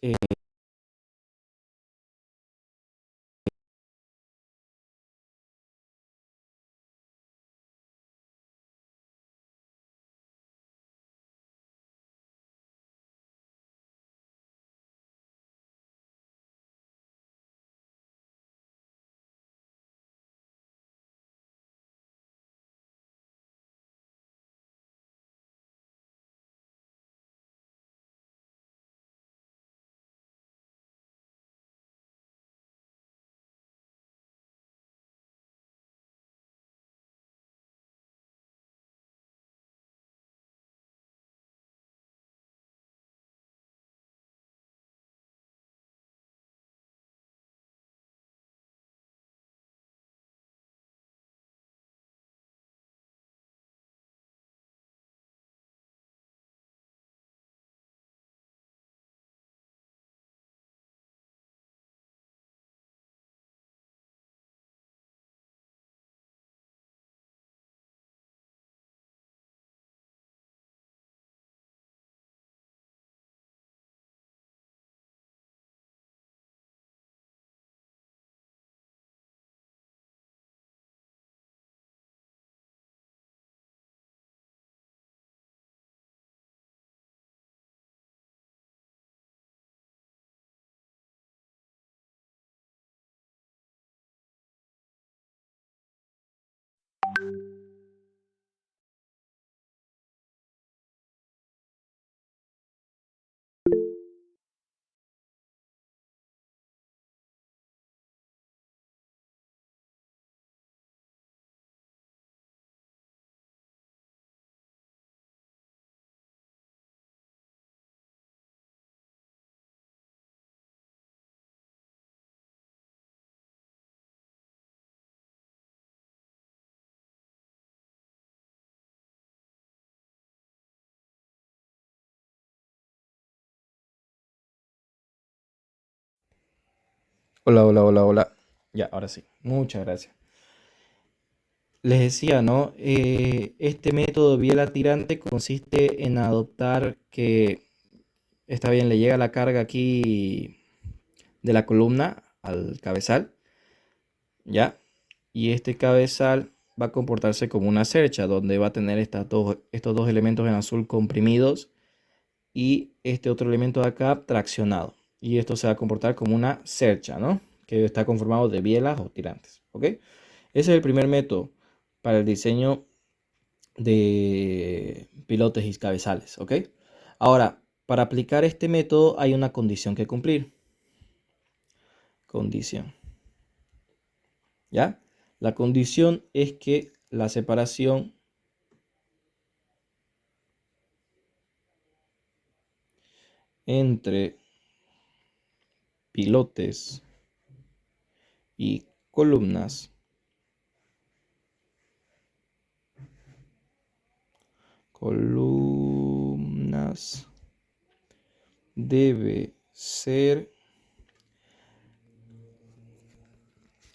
Hola, hola, hola, hola. Ya, ahora sí. Muchas gracias. Les decía, ¿no? Este método biela tirante consiste en adoptar que, está bien, le llega la carga aquí de la columna al cabezal, ¿ya? Y este cabezal va a comportarse como una cercha, donde va a tener estos dos elementos en azul comprimidos y este otro elemento de acá traccionado. Y esto se va a comportar como una cercha, ¿no? Que está conformado de bielas o tirantes, ¿ok? Ese es el primer método para el diseño de pilotes y cabezales, ¿ok? Ahora, para aplicar este método hay una condición que cumplir. Condición, ¿ya? La condición es que la separación entre pilotes y columnas debe ser...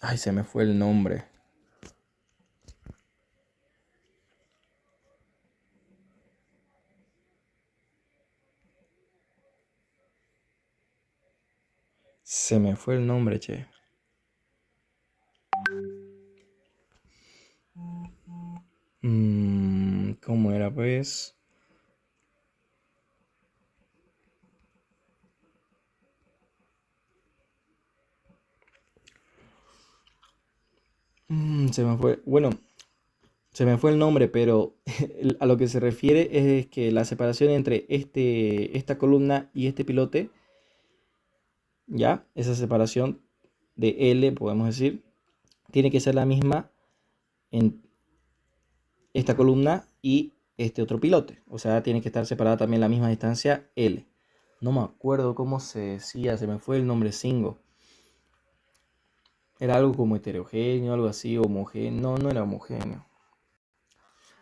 Ay, se me fue el nombre. Se me fue el nombre, che. ¿Cómo era, pues? Se me fue. Bueno, se me fue el nombre, pero a lo que se refiere es que la separación entre esta columna y este pilote, ya, esa separación de L, podemos decir, tiene que ser la misma en esta columna y este otro pilote. O sea, tiene que estar separada también la misma distancia L. No me acuerdo cómo se decía, se me fue el nombre singo. Era algo como heterogéneo, algo así, homogéneo. No, no era homogéneo.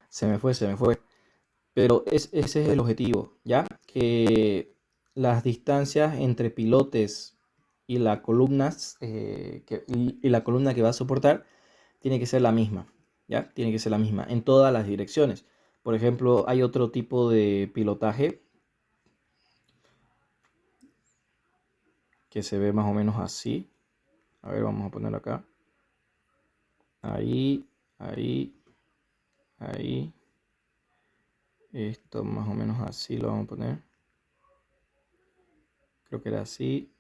Se me fue, se me fue. Pero ese es el objetivo, ¿ya? Que las distancias entre pilotes y la columnas y la columna que va a soportar tiene que ser la misma, ¿ya? Tiene que ser la misma en todas las direcciones. Por ejemplo, hay otro tipo de pilotaje que se ve más o menos así. A ver, vamos a ponerlo acá. Ahí, ahí, ahí. Esto más o menos así lo vamos a poner. Creo que era así.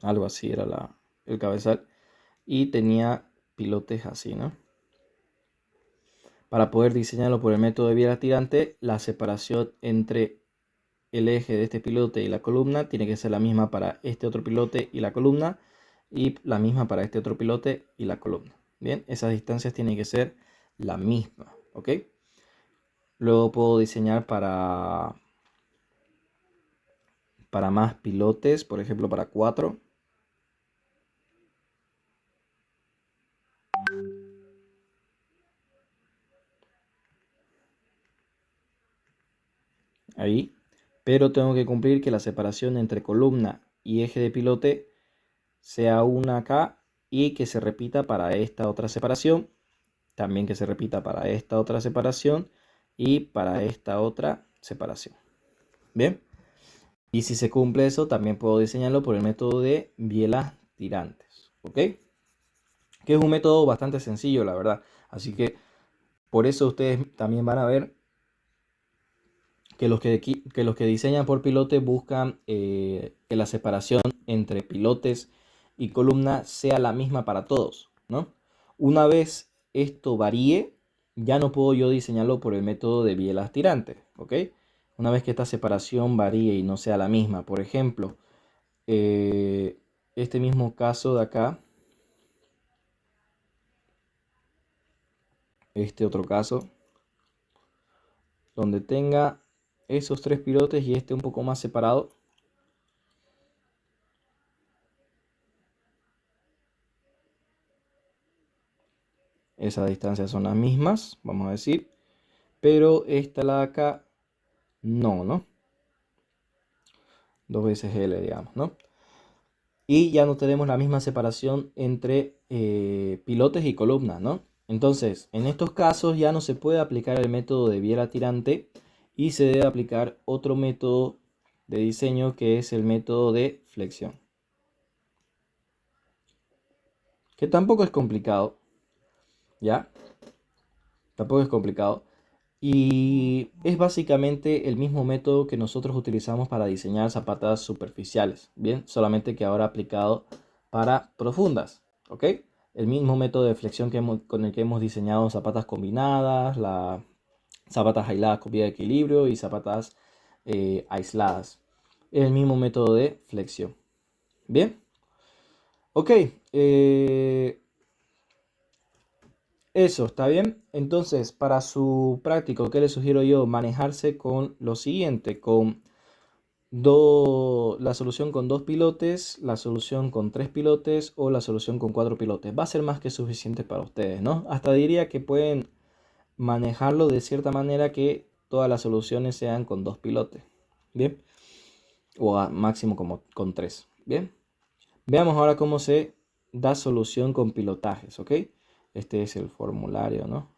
Algo así era el cabezal. Y tenía pilotes así, ¿no? Para poder diseñarlo por el método de biela tirante, la separación entre el eje de este pilote y la columna tiene que ser la misma para este otro pilote y la columna y la misma para este otro pilote y la columna. Bien, esas distancias tienen que ser la misma, ¿ok? Luego puedo diseñar para más pilotes, por ejemplo para 4. Ahí. Pero tengo que cumplir que la separación entre columna y eje de pilote sea una acá y que se repita para esta otra separación. También que se repita para esta otra separación y para esta otra separación. Bien. Y si se cumple eso, también puedo diseñarlo por el método de bielas tirantes. ¿Ok? Que es un método bastante sencillo, la verdad. Así que por eso ustedes también van a ver que los que diseñan por pilote buscan que la separación entre pilotes y columna sea la misma para todos, ¿no? Una vez esto varíe, ya no puedo yo diseñarlo por el método de bielas tirantes, ¿ok? Una vez que esta separación varíe y no sea la misma, por ejemplo, eh, este mismo caso de acá, este otro caso, donde tenga esos tres pilotes y este un poco más separado, esas distancias son las mismas, vamos a decir, pero esta la de acá no, ¿no? 2 veces L, digamos, ¿no? Y ya no tenemos la misma separación entre pilotes y columnas, ¿no? Entonces, en estos casos ya no se puede aplicar el método de biela tirante y se debe aplicar otro método de diseño que es el método de flexión. Que tampoco es complicado, ¿ya? Tampoco es complicado. Y es básicamente el mismo método que nosotros utilizamos para diseñar zapatas superficiales, ¿bien? Solamente que ahora aplicado para profundas, ¿ok? El mismo método de flexión con el que hemos diseñado zapatas combinadas, zapatas aisladas con vía de equilibrio y zapatas aisladas. Es el mismo método de flexión, ¿bien? Ok, eso, ¿está bien? Entonces, para su práctico, ¿qué le sugiero yo? Manejarse con lo siguiente, con la solución con 2 pilotes, la solución con 3 pilotes o la solución con 4 pilotes. Va a ser más que suficiente para ustedes, ¿no? Hasta diría que pueden manejarlo de cierta manera que todas las soluciones sean con 2 pilotes, ¿bien? O a máximo como con 3, ¿bien? Veamos ahora cómo se da solución con pilotajes, ¿ok? Este es el formulario, ¿no?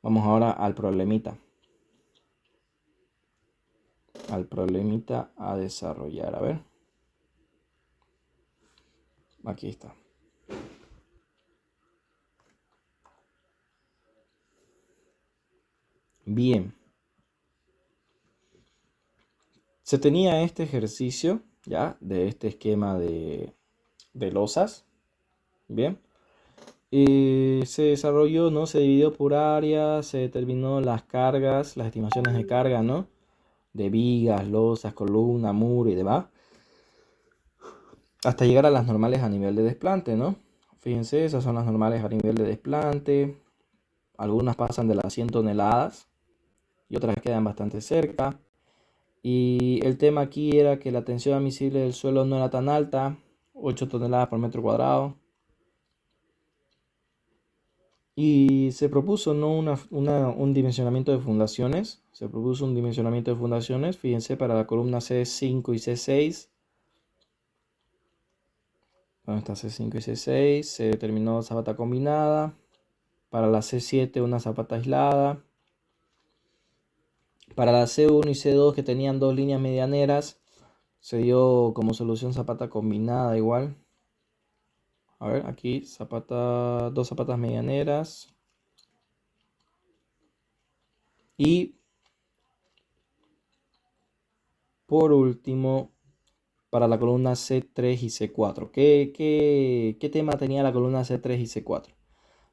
Vamos ahora al problemita. Al problemita a desarrollar. A ver. Aquí está. Bien. Se tenía este ejercicio, ¿ya? De este esquema de losas. Bien. Se desarrolló, ¿no? Se dividió por áreas, se determinó las cargas, las estimaciones de carga, ¿no? De vigas, losas, columna, muro y demás. Hasta llegar a las normales a nivel de desplante, ¿no? Fíjense, esas son las normales a nivel de desplante. Algunas pasan de las 100 toneladas y otras quedan bastante cerca. Y el tema aquí era que la tensión admisible del suelo no era tan alta, 8 toneladas por metro cuadrado. Y se propuso, ¿no? un dimensionamiento de fundaciones. Se propuso un dimensionamiento de fundaciones, fíjense, para la columna C5 y C6. ¿Dónde está C5 y C6? Se determinó zapata combinada. Para la C7 una zapata aislada. Para la C1 y C2 que tenían 2 líneas medianeras, se dio como solución zapata combinada igual. A ver, aquí 2 zapatas medianeras. Y por último, para la columna C3 y C4. ¿Qué tema tenía la columna C3 y C4?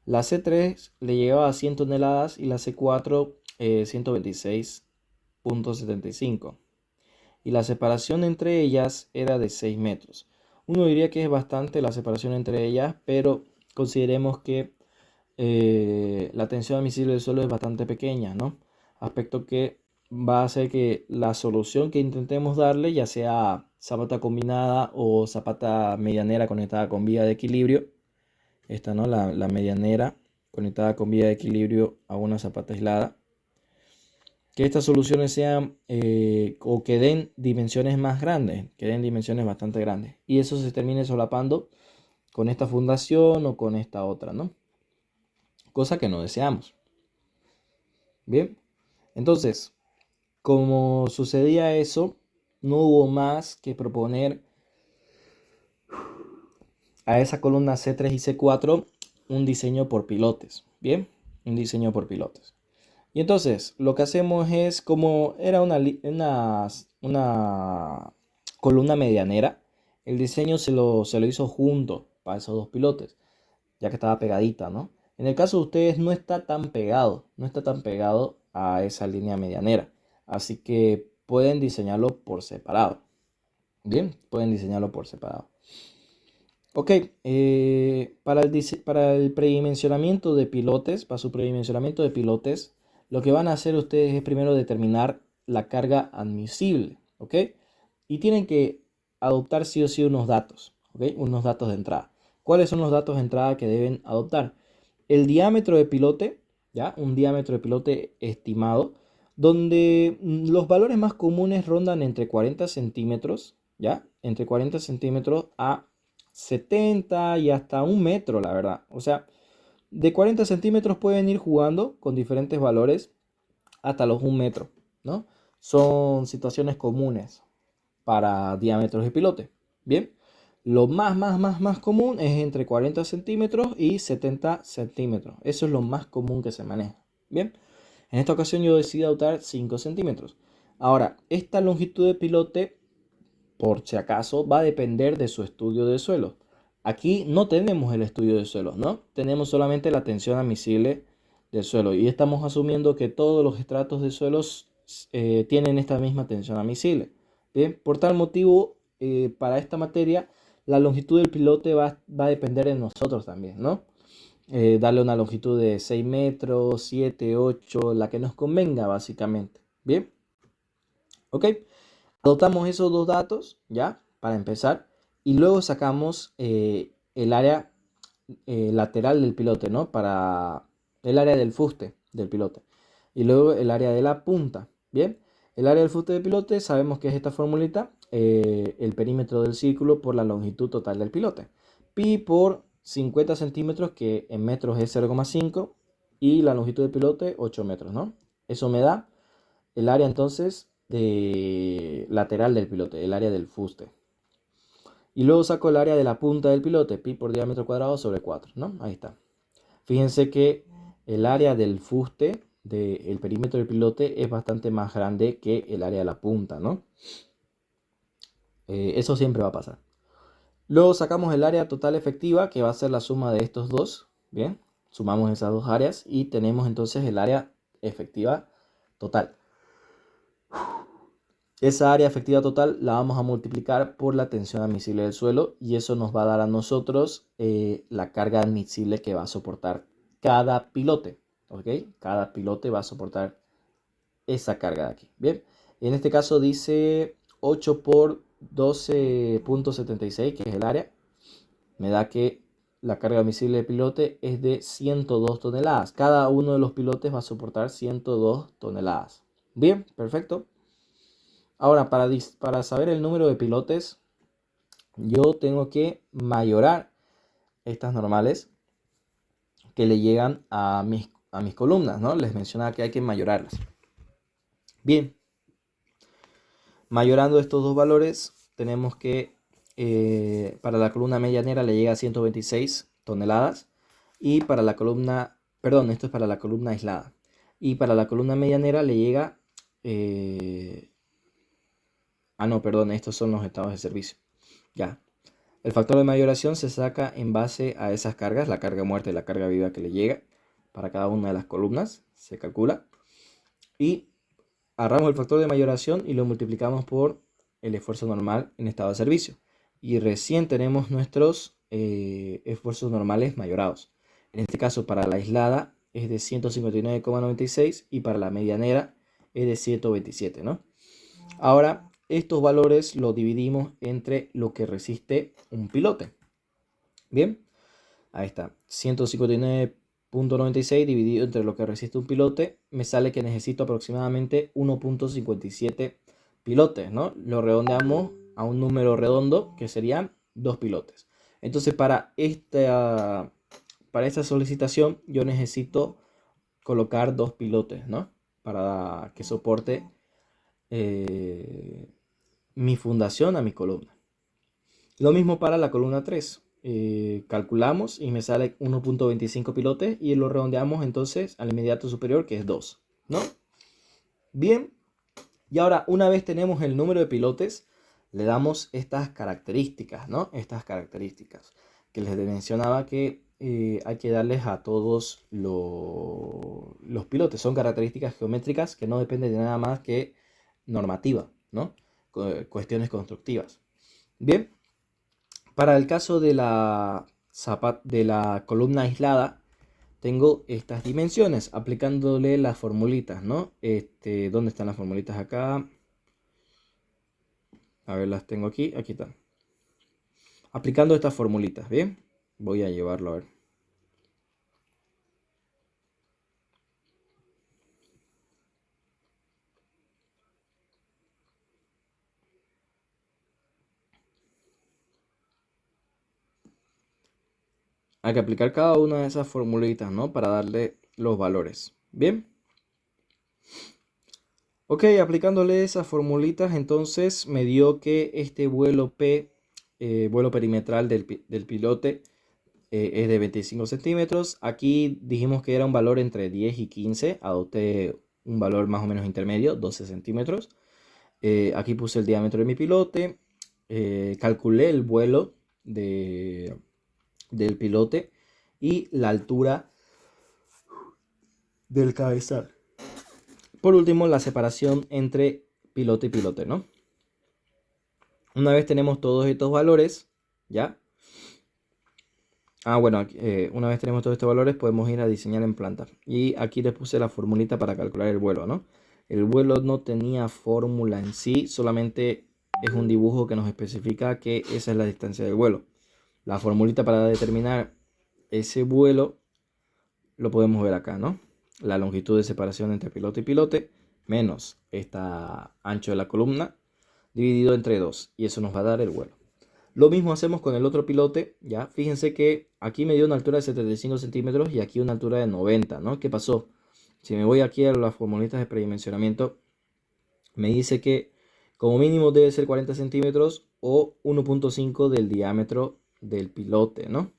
La C3 le llegaba a 100 toneladas y la C4 126,75. Y la separación entre ellas era de 6 metros. Uno diría que es bastante la separación entre ellas, pero consideremos que la tensión admisible del suelo es bastante pequeña, ¿no? Aspecto que va a hacer que la solución que intentemos darle, ya sea zapata combinada o zapata medianera conectada con vía de equilibrio, esta, ¿no? La medianera conectada con vía de equilibrio a una zapata aislada, que estas soluciones sean o que den dimensiones más grandes, que den dimensiones bastante grandes, y eso se termine solapando con esta fundación o con esta otra, ¿no? Cosa que no deseamos. Bien, entonces, como sucedía eso, no hubo más que proponer a esa columna C3 y C4 un diseño por pilotes. Bien, un diseño por pilotes. Y entonces, lo que hacemos es, como era una columna medianera, el diseño se lo hizo junto para esos 2 pilotes, ya que estaba pegadita, ¿no? En el caso de ustedes no está tan pegado, no está tan pegado a esa línea medianera, así que pueden diseñarlo por separado. Bien, pueden diseñarlo por separado. Ok, para el predimensionamiento de pilotes, para su predimensionamiento de pilotes, lo que van a hacer ustedes es primero determinar la carga admisible, ¿ok? Y tienen que adoptar sí o sí unos datos, ¿ok? Unos datos de entrada. ¿Cuáles son los datos de entrada que deben adoptar? El diámetro de pilote, ¿ya? Un diámetro de pilote estimado donde los valores más comunes rondan entre 40 centímetros, ¿ya? Entre 40 centímetros a 70 y hasta 1 metro, la verdad. O sea, de 40 centímetros pueden ir jugando con diferentes valores hasta los 1 metro, ¿no? Son situaciones comunes para diámetros de pilote. Bien, lo más común es entre 40 centímetros y 70 centímetros. Eso es lo más común que se maneja. Bien, en esta ocasión yo decidí adoptar 5 centímetros. Ahora, esta longitud de pilote, por si acaso, va a depender de su estudio de suelo. Aquí no tenemos el estudio de suelo, ¿no? Tenemos solamente la tensión admisible del suelo y estamos asumiendo que todos los estratos de suelos tienen esta misma tensión admisible. Bien, por tal motivo, para esta materia, la longitud del pilote va a depender de nosotros también, ¿no? Darle una longitud de 6 metros, 7, 8, la que nos convenga básicamente. Bien, ok. Adoptamos esos dos datos, ¿ya? Para empezar. Y luego sacamos el área lateral del pilote, ¿no? Para el área del fuste del pilote. Y luego el área de la punta, ¿bien? El área del fuste del pilote sabemos que es esta formulita, el perímetro del círculo por la longitud total del pilote. Pi por 50 centímetros, que en metros es 0,5, y la longitud del pilote 8 metros, ¿no? Eso me da el área entonces de lateral del pilote, el área del fuste. Y luego saco el área de la punta del pilote, pi por diámetro cuadrado sobre 4, ¿no? Ahí está. Fíjense que el área del fuste del perímetro del pilote es bastante más grande que el área de la punta, ¿no? Eso siempre va a pasar. Luego sacamos el área total efectiva, que va a ser la suma de estos dos, ¿bien? Sumamos esas dos áreas y tenemos entonces el área efectiva total. Esa área efectiva total la vamos a multiplicar por la tensión admisible del suelo y eso nos va a dar a nosotros la carga admisible que va a soportar cada pilote, ¿ok? Cada pilote va a soportar esa carga de aquí, ¿bien? En este caso dice 8 por 12,76, que es el área. Me da que la carga admisible del pilote es de 102 toneladas. Cada uno de los pilotes va a soportar 102 toneladas. Bien, perfecto. Ahora, para saber el número de pilotes, yo tengo que mayorar estas normales que le llegan a mis columnas, ¿no? Les mencionaba que hay que mayorarlas. Bien, mayorando estos dos valores, tenemos que para la columna medianera le llega a 126 toneladas y para la columna, perdón, esto es para la columna aislada. Y para la columna medianera le llega... no, perdón, estos son los estados de servicio. Ya. El factor de mayoración se saca en base a esas cargas, la carga muerta y la carga viva que le llega para cada una de las columnas, se calcula. Y agarramos el factor de mayoración y lo multiplicamos por el esfuerzo normal en estado de servicio. Y recién tenemos nuestros esfuerzos normales mayorados. En este caso, para la aislada es de 159,96 y para la medianera es de 127, ¿no? Ahora, estos valores los dividimos entre lo que resiste un pilote. Bien, ahí está. 159,96 dividido entre lo que resiste un pilote, me sale que necesito aproximadamente 1,57 pilotes, ¿no? Lo redondeamos a un número redondo que serían 2 pilotes. Entonces, para esta solicitación yo necesito colocar 2 pilotes, ¿no? Para que soporte mi fundación a mi columna. Lo mismo para la columna 3. Calculamos y me sale 1,25 pilotes y lo redondeamos entonces al inmediato superior, que es 2, ¿no? Bien, y ahora una vez tenemos el número de pilotes, le damos estas características, ¿no? Estas características que les mencionaba que hay que darles a todos los pilotes. Son características geométricas que no dependen de nada más que normativa, ¿no? Cuestiones constructivas. Bien, para el caso de la columna aislada, tengo estas dimensiones, aplicándole las formulitas, ¿no? ¿Dónde están las formulitas acá? A ver, las tengo aquí, aquí están. Aplicando estas formulitas, ¿bien? Voy a llevarlo a ver. Hay que aplicar cada una de esas formulitas, ¿no? Para darle los valores. Bien. Ok, aplicándole esas formulitas, entonces me dio que este vuelo P, vuelo perimetral del pilote, es de 25 centímetros. Aquí dijimos que era un valor entre 10 y 15. Adopté un valor más o menos intermedio, 12 centímetros. Aquí puse el diámetro de mi pilote. Calculé el vuelo del pilote y la altura del cabezal. Por último, la separación entre piloto y pilote, ¿no? Una vez tenemos todos estos valores, ¿ya? Bueno, una vez tenemos todos estos valores, podemos ir a diseñar en planta. Y aquí les puse la formulita para calcular el vuelo, ¿no? El vuelo no tenía fórmula en sí, solamente es un dibujo que nos especifica que esa es la distancia del vuelo. La formulita para determinar ese vuelo lo podemos ver acá, ¿no? La longitud de separación entre piloto y pilote menos esta ancho de la columna dividido entre 2, y eso nos va a dar el vuelo. Lo mismo hacemos con el otro pilote, ¿ya? Fíjense que aquí me dio una altura de 75 centímetros y aquí una altura de 90, ¿no? ¿Qué pasó? Si me voy aquí a las formulitas de predimensionamiento, me dice que como mínimo debe ser 40 centímetros o 1.5 del diámetro del pilote, ¿no?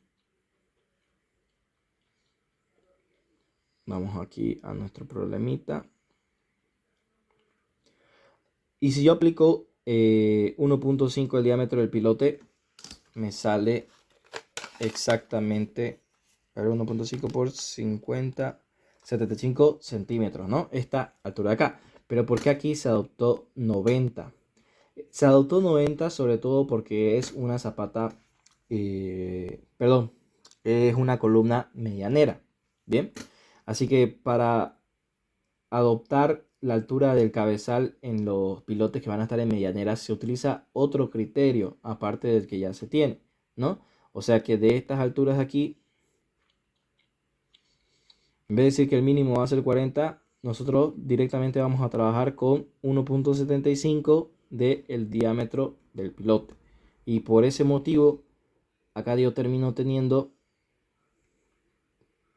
Vamos aquí a nuestro problemita. Y si yo aplico 1.5 el diámetro del pilote, me sale exactamente 1.5 por 50, 75 centímetros, ¿no? Esta altura de acá. Pero ¿por qué aquí se adoptó 90? Se adoptó 90 sobre todo porque es una zapata, perdón, es una columna medianera, ¿bien? Así que para adoptar la altura del cabezal en los pilotes que van a estar en medianera se utiliza otro criterio aparte del que ya se tiene, ¿no? O sea que de estas alturas de aquí, en vez de decir que el mínimo va a ser 40, nosotros directamente vamos a trabajar con 1.75 del diámetro del pilote. Y por ese motivo, acá yo termino teniendo,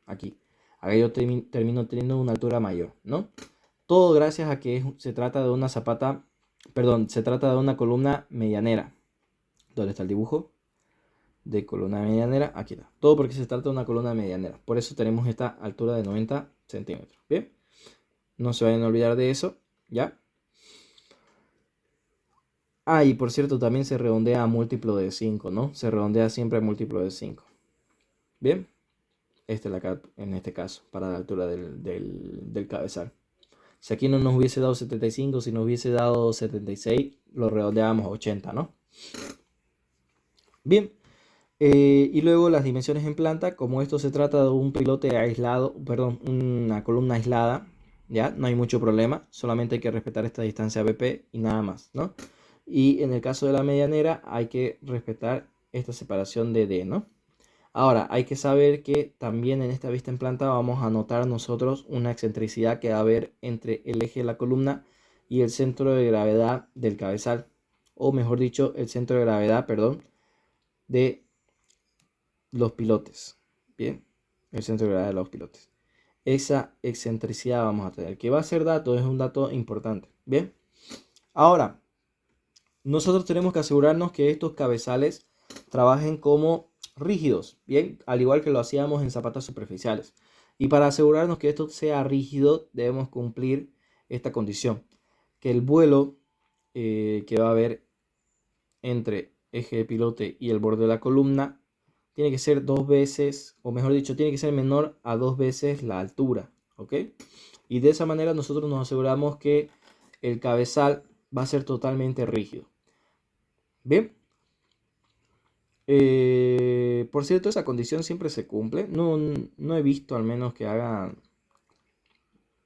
aquí, acá yo termino teniendo una altura mayor, ¿no? Todo gracias a que se trata de una zapata, perdón, se trata de una columna medianera. ¿Dónde está el dibujo? De columna medianera, aquí está. Todo porque se trata de una columna medianera. Por eso tenemos esta altura de 90 centímetros. Bien, no se vayan a olvidar de eso, ¿ya? Y por cierto, también se redondea a múltiplo de 5, ¿no? Se redondea siempre a múltiplo de 5. Bien, esta es la en este caso, para la altura del cabezal. Si aquí no nos hubiese dado 75, si nos hubiese dado 76, lo redondeábamos a 80, ¿no? Bien, y luego las dimensiones en planta, como esto se trata de un pilote aislado, perdón, una columna aislada, ya no hay mucho problema, solamente hay que respetar esta distancia BP y nada más, ¿no? Y en el caso de la medianera hay que respetar esta separación de D, ¿no? Ahora, hay que saber que también en esta vista en planta vamos a notar nosotros una excentricidad que va a haber entre el eje de la columna y el centro de gravedad del cabezal, o mejor dicho, el centro de gravedad, perdón, de los pilotes. Bien, el centro de gravedad de los pilotes. Esa excentricidad vamos a tener, que va a ser dato, es un dato importante. Bien, ahora, nosotros tenemos que asegurarnos que estos cabezales trabajen como rígidos, bien, al igual que lo hacíamos en zapatas superficiales. Y para asegurarnos que esto sea rígido, debemos cumplir esta condición, que el vuelo que va a haber entre eje de pilote y el borde de la columna tiene que ser 2 veces, o mejor dicho, tiene que ser menor a 2 veces la altura, ¿ok? Y de esa manera nosotros nos aseguramos que el cabezal va a ser totalmente rígido. Bien. Por cierto, esa condición siempre se cumple. No he visto al menos que hagan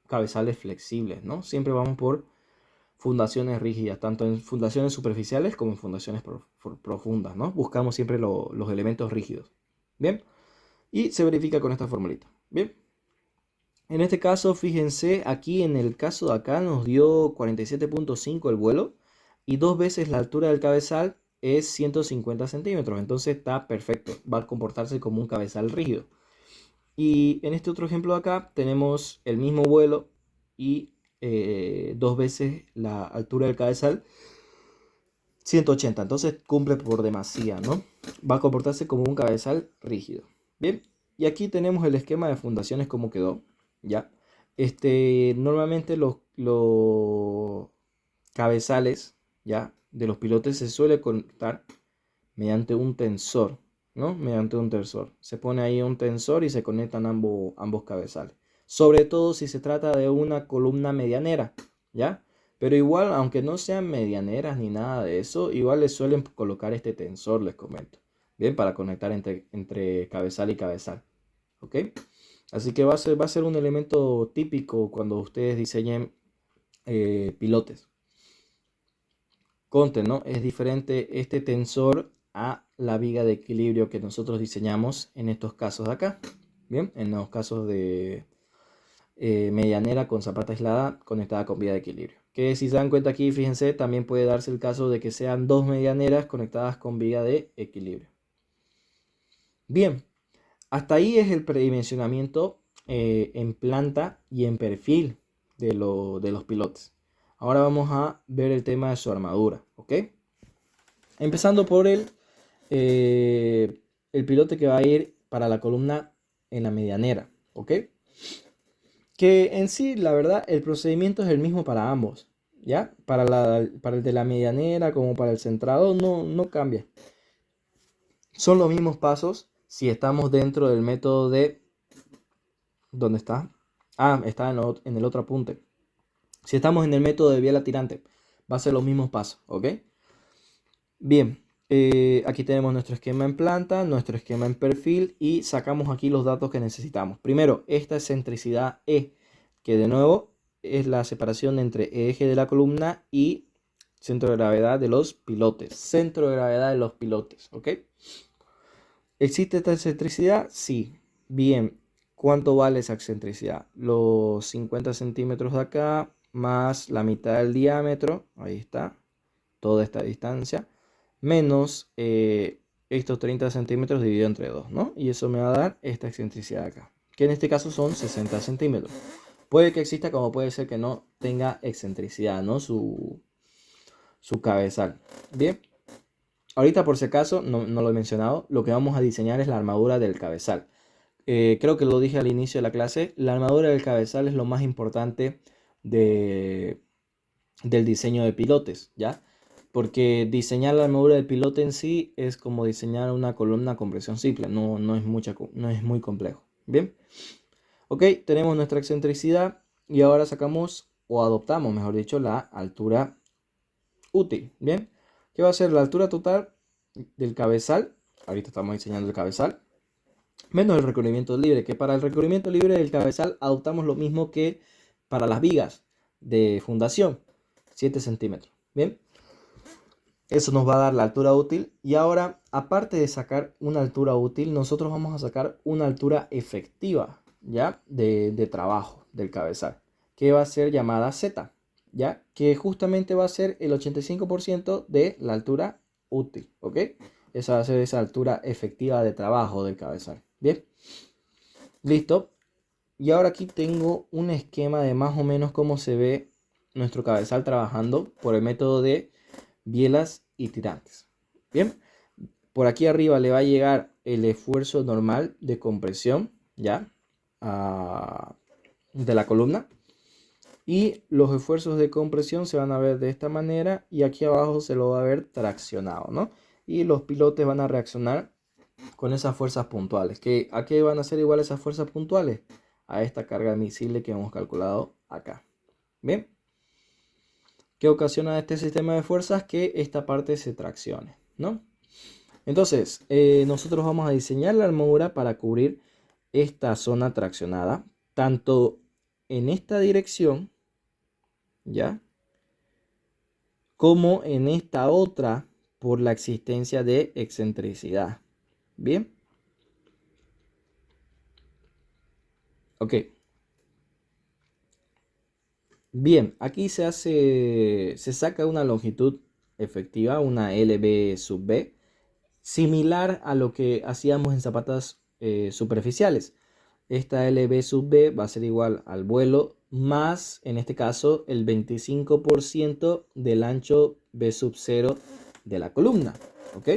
cabezales flexibles, ¿no? Siempre vamos por fundaciones rígidas, tanto en fundaciones superficiales como en fundaciones profundas, ¿no? Buscamos siempre los elementos rígidos. Bien. Y se verifica con esta formulita. Bien. En este caso, fíjense, aquí en el caso de acá nos dio 47.5 el vuelo y 2 veces la altura del cabezal es 150 centímetros, entonces está perfecto, va a comportarse como un cabezal rígido. Y en este otro ejemplo de acá tenemos el mismo vuelo y dos veces la altura del cabezal, 180, entonces cumple por demasía, ¿no? Va a comportarse como un cabezal rígido. Bien, y aquí tenemos el esquema de fundaciones como quedó, ¿ya? Normalmente los cabezales, ¿ya? De los pilotes se suele conectar mediante un tensor, ¿no? Mediante un tensor. Se pone ahí un tensor y se conectan ambos cabezales. Sobre todo si se trata de una columna medianera, ¿ya? Pero igual, aunque no sean medianeras ni nada de eso, igual les suelen colocar este tensor, les comento. Bien, para conectar entre cabezal y cabezal. ¿Ok? Así que va a ser un elemento típico cuando ustedes diseñen pilotes. Conten, ¿no? Es diferente este tensor a la viga de equilibrio que nosotros diseñamos en estos casos de acá. Bien, en los casos de medianera con zapata aislada conectada con viga de equilibrio. Que si se dan cuenta aquí, fíjense, también puede darse el caso de que sean dos medianeras conectadas con viga de equilibrio. Bien, hasta ahí es el predimensionamiento en planta y en perfil de los pilotes. Ahora vamos a ver el tema de su armadura, ¿ok? Empezando por el pilote que va a ir para la columna en la medianera, ¿ok? Que en sí, la verdad, el procedimiento es el mismo para ambos, ¿ya? Para el de la medianera como para el centrado no cambia. Son los mismos pasos si estamos dentro del método de... ¿Dónde está? Ah, está en el otro apunte. Si estamos en el método de biela tirante, va a ser los mismos pasos, ¿ok? Bien, aquí tenemos nuestro esquema en planta, nuestro esquema en perfil y sacamos aquí los datos que necesitamos. Primero, esta excentricidad E, que de nuevo es la separación entre eje de la columna y centro de gravedad de los pilotes. Centro de gravedad de los pilotes, ¿ok? ¿Existe esta excentricidad? Sí. Bien, ¿cuánto vale esa excentricidad? Los 50 centímetros de acá más la mitad del diámetro, ahí está, toda esta distancia menos estos 30 centímetros dividido entre 2, ¿no? Y eso me va a dar esta excentricidad acá, que en este caso son 60 centímetros. Puede que exista como puede ser que no tenga excentricidad, ¿no? Su cabezal. Bien, ahorita por si acaso, no lo he mencionado, lo que vamos a diseñar es la armadura del cabezal. Creo que lo dije al inicio de la clase, la armadura del cabezal es lo más importante del diseño de pilotes, ¿ya? Porque diseñar la armadura del pilote en sí es como diseñar una columna con presión simple, no es muy complejo. Bien, ok, tenemos nuestra excentricidad y ahora sacamos o adoptamos, mejor dicho, la altura útil. Bien, ¿qué va a ser la altura total del cabezal? Ahorita estamos diseñando el cabezal, menos el recubrimiento libre, que para el recubrimiento libre del cabezal adoptamos lo mismo que para las vigas de fundación, 7 centímetros. Bien. Eso nos va a dar la altura útil. Y ahora, aparte de sacar una altura útil, nosotros vamos a sacar una altura efectiva, ¿ya? De trabajo del cabezal, que va a ser llamada Z, ¿ya? Que justamente va a ser el 85% de la altura útil, ¿ok? Esa va a ser esa altura efectiva de trabajo del cabezal. Bien, listo. Y ahora aquí tengo un esquema de más o menos cómo se ve nuestro cabezal trabajando por el método de bielas y tirantes. Bien, por aquí arriba le va a llegar el esfuerzo normal de compresión, ¿ya? De la columna. Y los esfuerzos de compresión se van a ver de esta manera y aquí abajo se lo va a ver traccionado, ¿no? Y los pilotes van a reaccionar con esas fuerzas puntuales. ¿A qué van a ser igual esas fuerzas puntuales? A esta carga admisible que hemos calculado acá. Bien. ¿Qué ocasiona este sistema de fuerzas? Que esta parte se traccione, ¿no? Entonces, nosotros vamos a diseñar la armadura para cubrir esta zona traccionada, tanto en esta dirección, ¿ya? Como en esta otra por la existencia de excentricidad. ¿Bien? Ok. Bien, aquí se saca una longitud efectiva, una LB sub B, similar a lo que hacíamos en zapatas superficiales. Esta LB sub B va a ser igual al vuelo más, en este caso, el 25% del ancho B sub 0 de la columna. ¿Ok?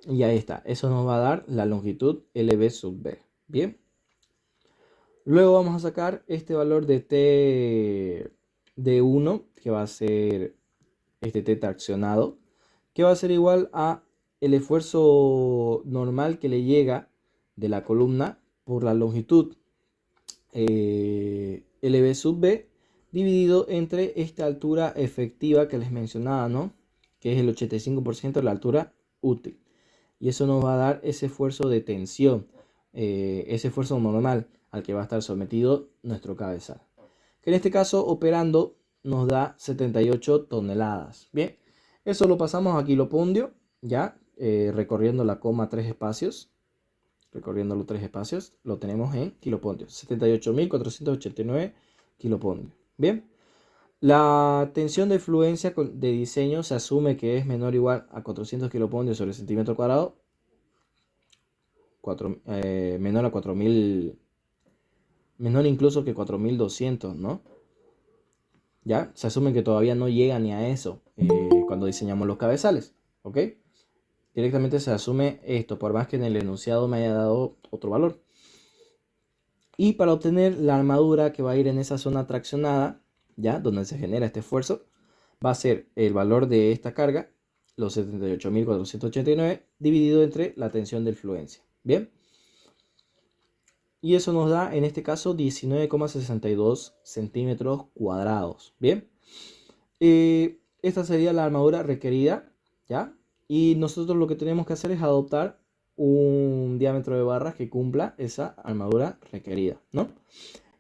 Y ahí está. Eso nos va a dar la longitud LB sub B. Bien. Luego vamos a sacar este valor de T de 1, que va a ser este T traccionado, que va a ser igual a el esfuerzo normal que le llega de la columna por la longitud LB sub B dividido entre esta altura efectiva que les mencionaba, ¿no? Que es el 85% de la altura útil. Y eso nos va a dar ese esfuerzo de tensión, ese esfuerzo normal al que va a estar sometido nuestro cabezal. Que en este caso, operando, nos da 78 toneladas. Bien, eso lo pasamos a kilopondio, ya, recorriendo la coma 3 espacios. Recorriendo los 3 espacios, lo tenemos en kilopondios. 78.489 kilopondios. Bien, la tensión de fluencia de diseño se asume que es menor o igual a 400 kilopondios sobre centímetro cuadrado. Menor a 4000, menor incluso que 4200, ¿no? Ya, se asume que todavía no llega ni a eso cuando diseñamos los cabezales, ¿ok? Directamente se asume esto, por más que en el enunciado me haya dado otro valor. Y para obtener la armadura que va a ir en esa zona traccionada, ya, donde se genera este esfuerzo, va a ser el valor de esta carga, los 78.489, dividido entre la tensión de fluencia. Bien. Y eso nos da, en este caso, 19,62 centímetros cuadrados. Bien. Esta sería la armadura requerida, ¿ya? Y nosotros lo que tenemos que hacer es adoptar un diámetro de barras que cumpla esa armadura requerida, ¿no?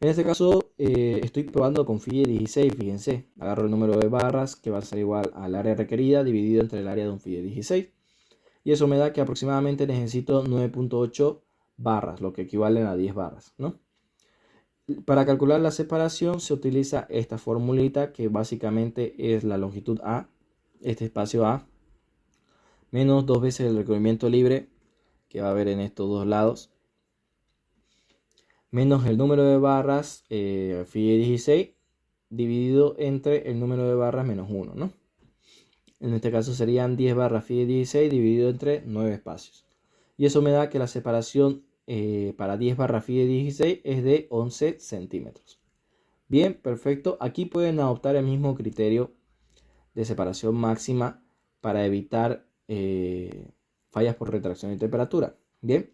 En este caso estoy probando con FIE 16, fíjense, agarro el número de barras que va a ser igual al área requerida dividido entre el área de un FIE 16. Y eso me da que aproximadamente necesito 9.8 barras, lo que equivalen a 10 barras, ¿no? Para calcular la separación se utiliza esta formulita que básicamente es la longitud A, este espacio A, menos 2 veces el recubrimiento libre que va a haber en estos dos lados, menos el número de barras FIE 16 dividido entre el número de barras menos 1, ¿no? En este caso serían 10 barras FIE 16 dividido entre 9 espacios. Y eso me da que la separación para 10 barras FIE 16 es de 11 centímetros. Bien, perfecto. Aquí pueden adoptar el mismo criterio de separación máxima para evitar fallas por retracción y temperatura. Bien.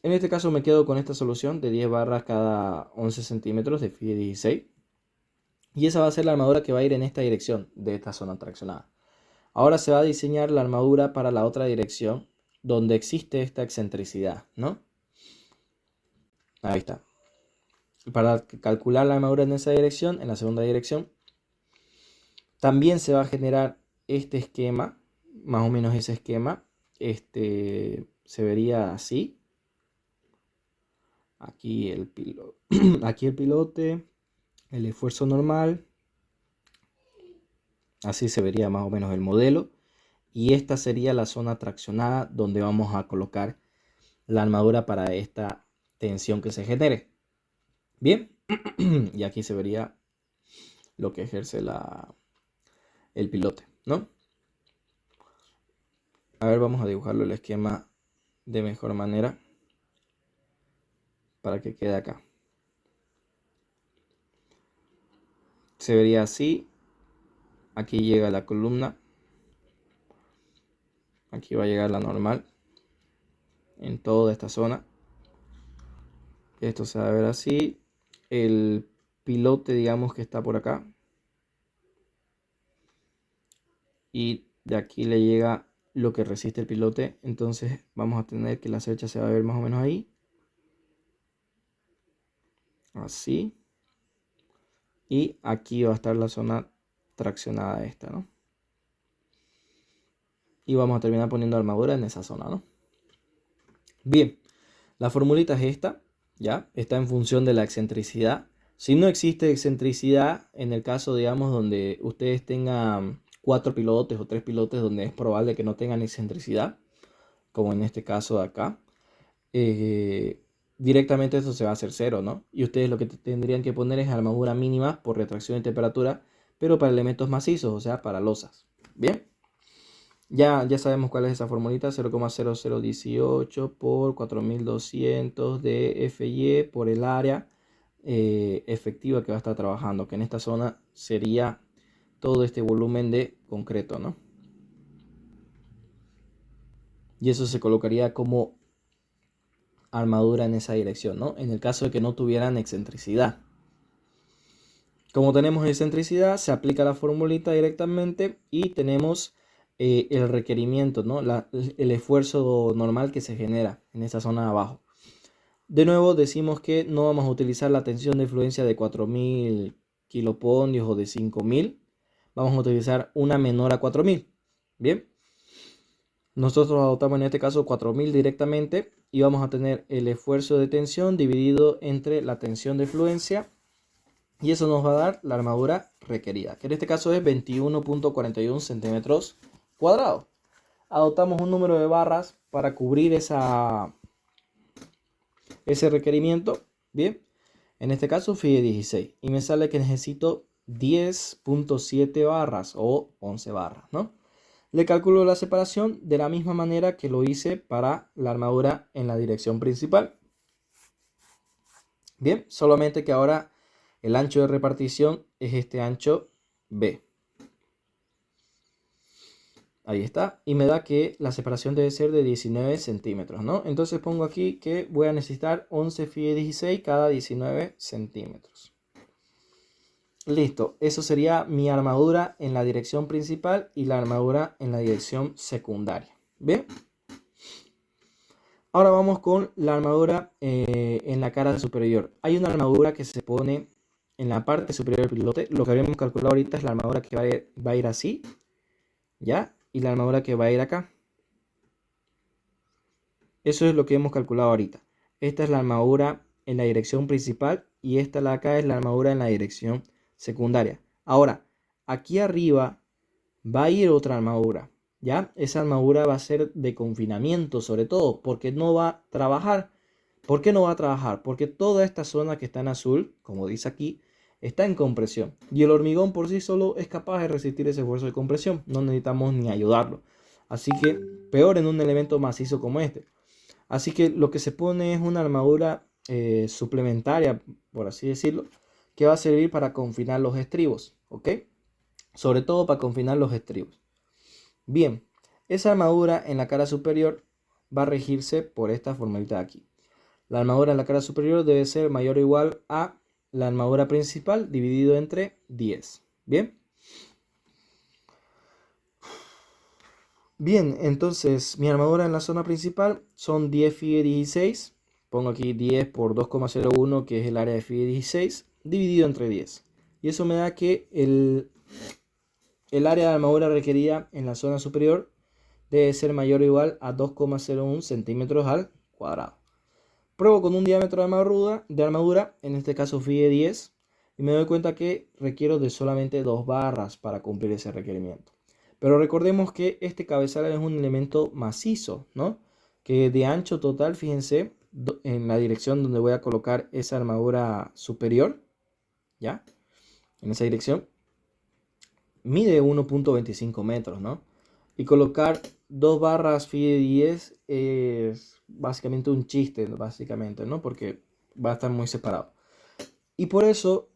En este caso me quedo con esta solución de 10 barras cada 11 centímetros de FIE 16. Y esa va a ser la armadura que va a ir en esta dirección de esta zona traccionada. Ahora se va a diseñar la armadura para la otra dirección donde existe esta excentricidad, ¿no? Ahí está. Para calcular la armadura en esa dirección, en la segunda dirección, también se va a generar este esquema, más o menos ese esquema. Se vería así. Aquí el pilote, el esfuerzo normal. Así se vería más o menos el modelo. Y esta sería la zona traccionada donde vamos a colocar la armadura para esta tensión que se genere. Bien. Y aquí se vería lo que ejerce el pilote, ¿no? A ver, vamos a dibujarlo el esquema de mejor manera para que quede acá. Se vería así. Aquí llega la columna. Aquí va a llegar la normal en toda esta zona. Esto se va a ver así. El pilote, digamos que está por acá. Y de aquí le llega lo que resiste el pilote. Entonces vamos a tener que la cercha se va a ver más o menos ahí. Así. Y aquí va a estar la zona traccionada esta, ¿no? Y vamos a terminar poniendo armadura en esa zona, ¿no? Bien, la formulita es esta, ¿ya? Está en función de la excentricidad Si no existe excentricidad, en el caso, digamos, donde ustedes tengan 4 pilotes o 3 pilotes, donde es probable que no tengan excentricidad, como en este caso de acá, eh, directamente eso se va a hacer cero, ¿no? Y ustedes lo que tendrían que poner es armadura mínima por retracción de temperatura, pero para elementos macizos, o sea, para losas. Bien, ya sabemos cuál es esa formulita: 0,0018 por 4200 de FY por el área efectiva que va a estar trabajando, que en esta zona sería todo este volumen de concreto, ¿no? Y eso se colocaría como armadura en esa dirección, ¿no? En el caso de que no tuvieran excentricidad. Como tenemos excentricidad, se aplica la formulita directamente y tenemos el requerimiento, ¿no? El esfuerzo normal que se genera en esta zona de abajo. De nuevo decimos que no vamos a utilizar la tensión de fluencia de 4000 kilopondios o de 5000. Vamos a utilizar una menor a 4000. Bien. Nosotros adoptamos en este caso 4000 directamente y vamos a tener el esfuerzo de tensión dividido entre la tensión de fluencia, y eso nos va a dar la armadura requerida, que en este caso es 21.41 centímetros cuadrados. Adoptamos un número de barras para cubrir ese requerimiento. Bien, en este caso fui 16 y me sale que necesito 10.7 barras o 11 barras, ¿no? Le calculo la separación de la misma manera que lo hice para la armadura en la dirección principal. Bien, solamente que ahora el ancho de repartición es este ancho B. Ahí está. Y me da que la separación debe ser de 19 centímetros, ¿no? Entonces pongo aquí que voy a necesitar 11 phi 16 cada 19 centímetros. Listo. Eso sería mi armadura en la dirección principal y la armadura en la dirección secundaria. ¿Bien? Ahora vamos con la armadura en la cara superior. Hay una armadura que se pone en la parte superior del pilote. Lo que habíamos calculado ahorita es la armadura que va a ir así, ¿ya? Y la armadura que va a ir acá. Eso es lo que hemos calculado ahorita. Esta es la armadura en la dirección principal y esta de acá es la armadura en la dirección secundaria. Ahora, aquí arriba va a ir otra armadura, ¿ya? Esa armadura va a ser de confinamiento, sobre todo, porque no va a trabajar. ¿Por qué no va a trabajar? Porque toda esta zona que está en azul, como dice aquí, está en compresión. Y el hormigón por sí solo es capaz de resistir ese esfuerzo de compresión. No necesitamos ni ayudarlo. Así que peor en un elemento macizo como este. Así que lo que se pone es una armadura suplementaria, por así decirlo, que va a servir para confinar los estribos, ¿ok? Sobre todo para confinar los estribos. Bien, esa armadura en la cara superior va a regirse por esta formulita de aquí. La armadura en la cara superior debe ser mayor o igual a la armadura principal dividido entre 10. ¿Bien? Bien, entonces mi armadura en la zona principal son 10 phi 16. Pongo aquí 10 por 2,01, que es el área de phi 16, dividido entre 10. Y eso me da que el área de armadura requerida en la zona superior debe ser mayor o igual a 2,01 centímetros al cuadrado. Pruebo con un diámetro de armadura, en este caso phi 10, y me doy cuenta que requiero de solamente 2 barras para cumplir ese requerimiento. Pero recordemos que este cabezal es un elemento macizo, ¿no? Que de ancho total, fíjense, en la dirección donde voy a colocar esa armadura superior, ¿ya? En esa dirección, mide 1.25 metros, ¿no? Y colocar 2 barras phi 10 es básicamente un chiste, básicamente, ¿no? Porque va a estar muy separado. Y por eso,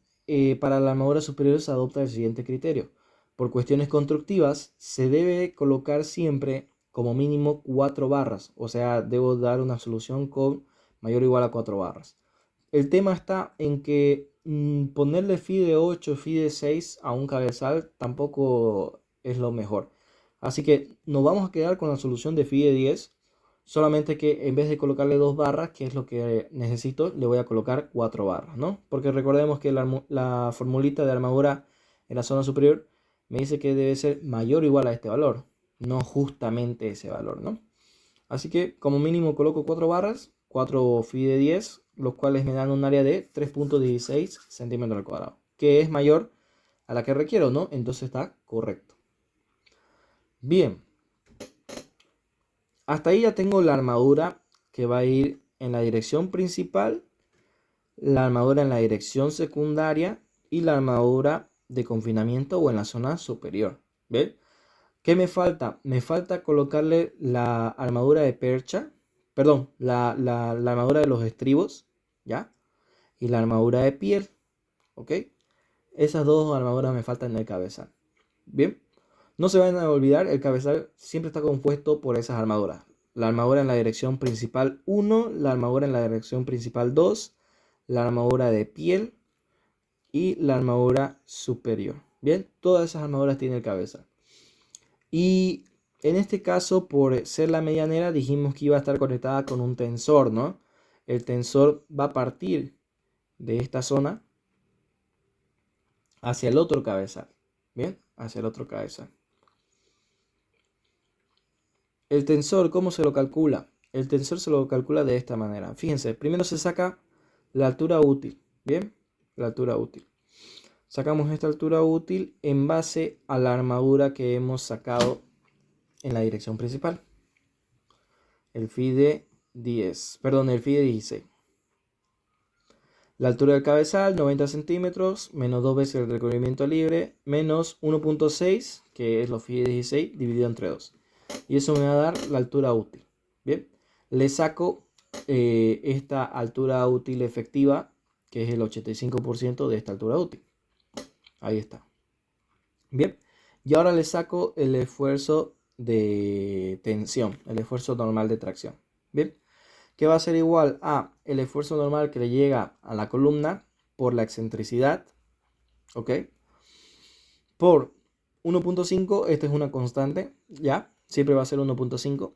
para la armadura superior se adopta el siguiente criterio. Por cuestiones constructivas, se debe colocar siempre como mínimo 4 barras. O sea, debo dar una solución con mayor o igual a 4 barras. El tema está en que ponerle phi de 8, phi de 6 a un cabezal tampoco es lo mejor. Así que nos vamos a quedar con la solución de phi de 10. Solamente que en vez de colocarle 2 barras, que es lo que necesito, le voy a colocar 4 barras, ¿no? Porque recordemos que la formulita de armadura en la zona superior me dice que debe ser mayor o igual a este valor, no justamente ese valor, ¿no? Así que como mínimo coloco 4 barras, 4 phi de 10 los cuales me dan un área de 3.16 centímetros al cuadrado, que es mayor a la que requiero, ¿no? Entonces está correcto. Bien, hasta ahí ya tengo la armadura que va a ir en la dirección principal, la armadura en la dirección secundaria y la armadura de confinamiento o en la zona superior. ¿Ven? ¿Qué me falta? Me falta colocarle la armadura de percha, perdón, la armadura de los estribos, ¿ya? Y la armadura de piel, ¿ok? Esas dos armaduras me faltan en el cabezal. Bien, no se vayan a olvidar, el cabezal siempre está compuesto por esas armaduras. La armadura en la dirección principal 1, la armadura en la dirección principal 2, la armadura de piel y la armadura superior. Bien, todas esas armaduras tienen el cabezal. Y en este caso, por ser la medianera, dijimos que iba a estar conectada con un tensor, ¿no? El tensor va a partir de esta zona hacia el otro cabezal. Bien, hacia el otro cabezal. El tensor, ¿cómo se lo calcula? El tensor se lo calcula de esta manera. Fíjense, primero se saca la altura útil. Bien, la altura útil. Sacamos esta altura útil en base a la armadura que hemos sacado en la dirección principal. El FIDE 10, perdón, el FIDE 16. La altura del cabezal, 90 centímetros, menos 2 veces el recubrimiento libre, menos 1.6, que es los FIDE 16, dividido entre 2. Y eso me va a dar la altura útil. Bien, le saco esta altura útil efectiva, que es el 85% de esta altura útil. Ahí está. Bien, y ahora le saco el esfuerzo de tensión, el esfuerzo normal de tracción. Bien, que va a ser igual a el esfuerzo normal que le llega a la columna por la excentricidad, ¿ok? Por 1.5, esta es una constante, ¿ya? Siempre va a ser 1.5,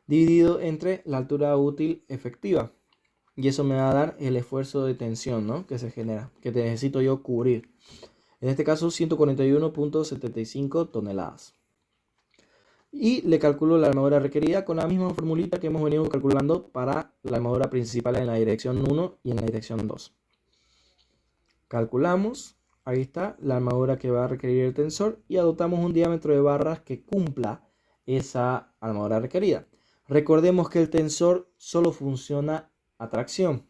dividido entre la altura útil efectiva. Y eso me va a dar el esfuerzo de tensión, ¿no? Que se genera, que necesito yo cubrir. En este caso, 141.75 toneladas. Y le calculo la armadura requerida con la misma formulita que hemos venido calculando para la armadura principal en la dirección 1 y en la dirección 2. Calculamos, ahí está, la armadura que va a requerir el tensor y adoptamos un diámetro de barras que cumpla esa armadura requerida. Recordemos que el tensor solo funciona a tracción.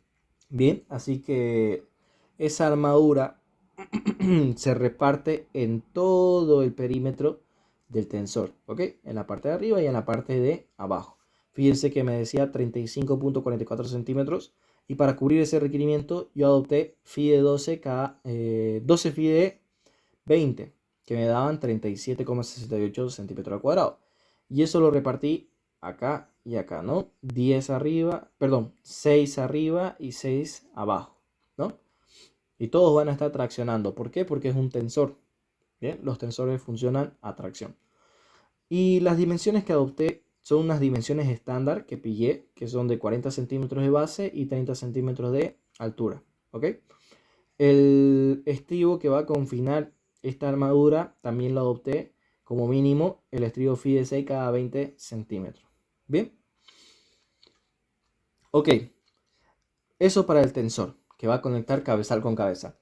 Bien, así que esa armadura se reparte en todo el perímetro del tensor, ¿ok? En la parte de arriba y en la parte de abajo. Fíjense que me decía 35.44 centímetros y para cubrir ese requerimiento yo adopté FIDE 12, 12 FIDE 20, que me daban 37,68 centímetros al cuadrado. Y eso lo repartí acá y acá, ¿no? 10 arriba, perdón, 6 arriba y 6 abajo, ¿no? Y todos van a estar traccionando. ¿Por qué? Porque es un tensor. Bien, los tensores funcionan a tracción. Y las dimensiones que adopté son unas dimensiones estándar que pillé, que son de 40 centímetros de base y 30 centímetros de altura. ¿Ok? El estribo que va a confinar esta armadura también lo adopté como mínimo el estribo FIDE 6 cada 20 centímetros. Bien. Ok. Eso para el tensor, que va a conectar cabezal con cabezal.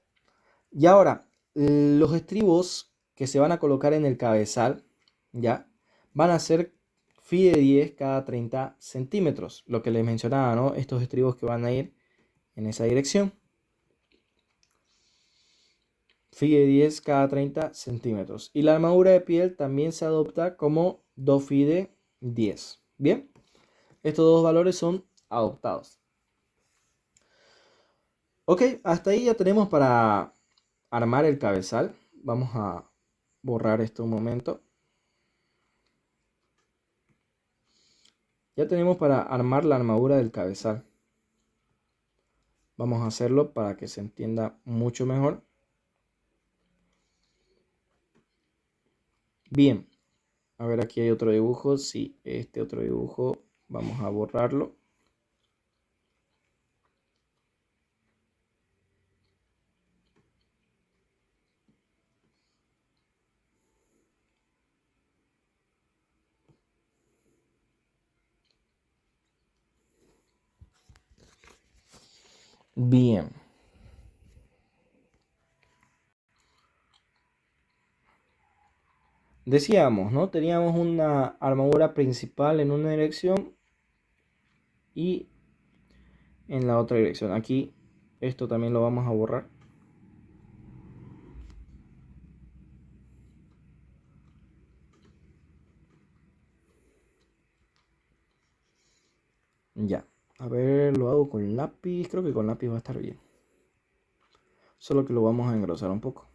Y ahora, los estribos que se van a colocar en el cabezal, ¿ya? Van a ser FIDE 10 cada 30 centímetros. Lo que les mencionaba, ¿no? Estos estribos que van a ir en esa dirección. FIDE 10 cada 30 centímetros. Y la armadura de piel también se adopta como 2 FIDE 10. Bien, estos dos valores son adoptados. Ok, hasta ahí ya tenemos para armar el cabezal. Vamos a borrar esto un momento. Ya tenemos para armar la armadura del cabezal. Vamos a hacerlo para que se entienda mucho mejor. Bien, a ver, aquí hay otro dibujo. Sí, este otro dibujo vamos a borrarlo. Bien. Decíamos, ¿no? Teníamos una armadura principal en una dirección y en la otra dirección. Aquí esto también lo vamos a borrar. Ya. A ver, lo hago con lápiz. Creo que con lápiz va a estar bien. Solo que lo vamos a engrosar un poco.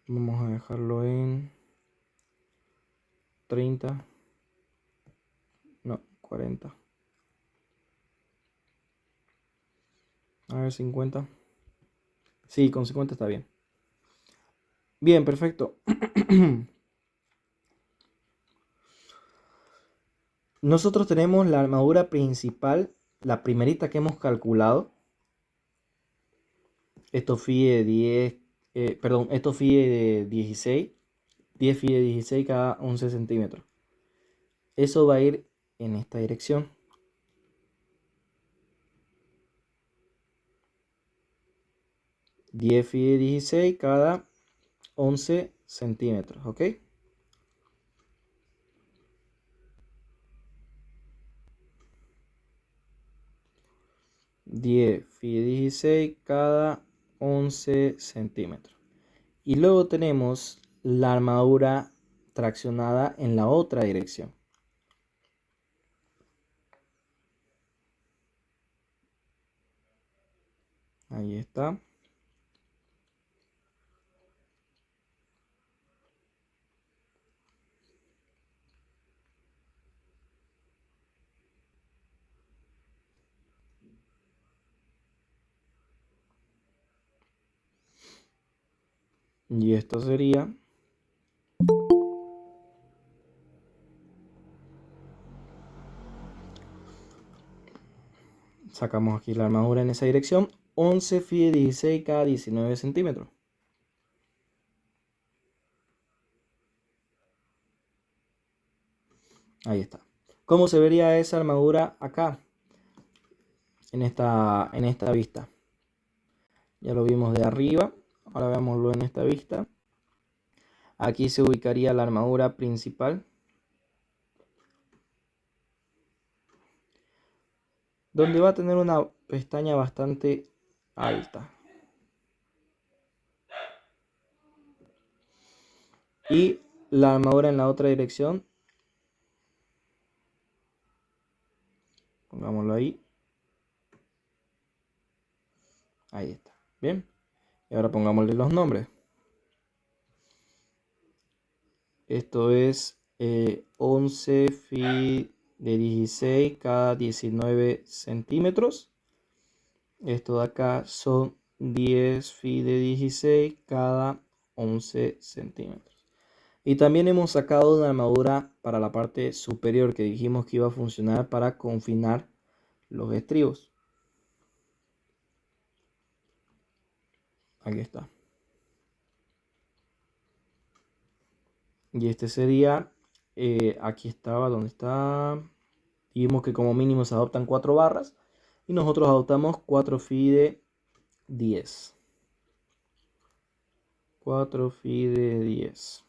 Vamos a dejarlo en 30. No, 40. A ver, 50. Sí, con 50 está bien. Bien, perfecto. Nosotros tenemos la armadura principal, la primerita que hemos calculado. Esto fide 10, perdón, esto fide 16. 10 fide 16 cada 11 centímetros. Eso va a ir en esta dirección. 10 fide 16 cada 11 centímetros, ¿ok? 10 fide 16 cada 11 centímetros. Y luego tenemos la armadura traccionada en la otra dirección. Ahí está. Y esto sería... Sacamos aquí la armadura en esa dirección. 11 fide 16 cada 19 centímetros. Ahí está. ¿Cómo se vería esa armadura acá? En esta vista. Ya lo vimos de arriba. Ahora veámoslo en esta vista. Aquí se ubicaría la armadura principal, donde va a tener una pestaña bastante alta. Y la armadura en la otra dirección, pongámoslo ahí. Ahí está. Bien. Y ahora pongámosle los nombres. Esto es 11 fi de 16 cada 19 centímetros. Esto de acá son 10 fi de 16 cada 11 centímetros. Y también hemos sacado una armadura para la parte superior que dijimos que iba a funcionar para confinar los estribos. Aquí está. Y este sería, aquí estaba, donde está. Dijimos que como mínimo se adoptan 4 barras. Y nosotros adoptamos 4 fi de 10. 4 fi de 10.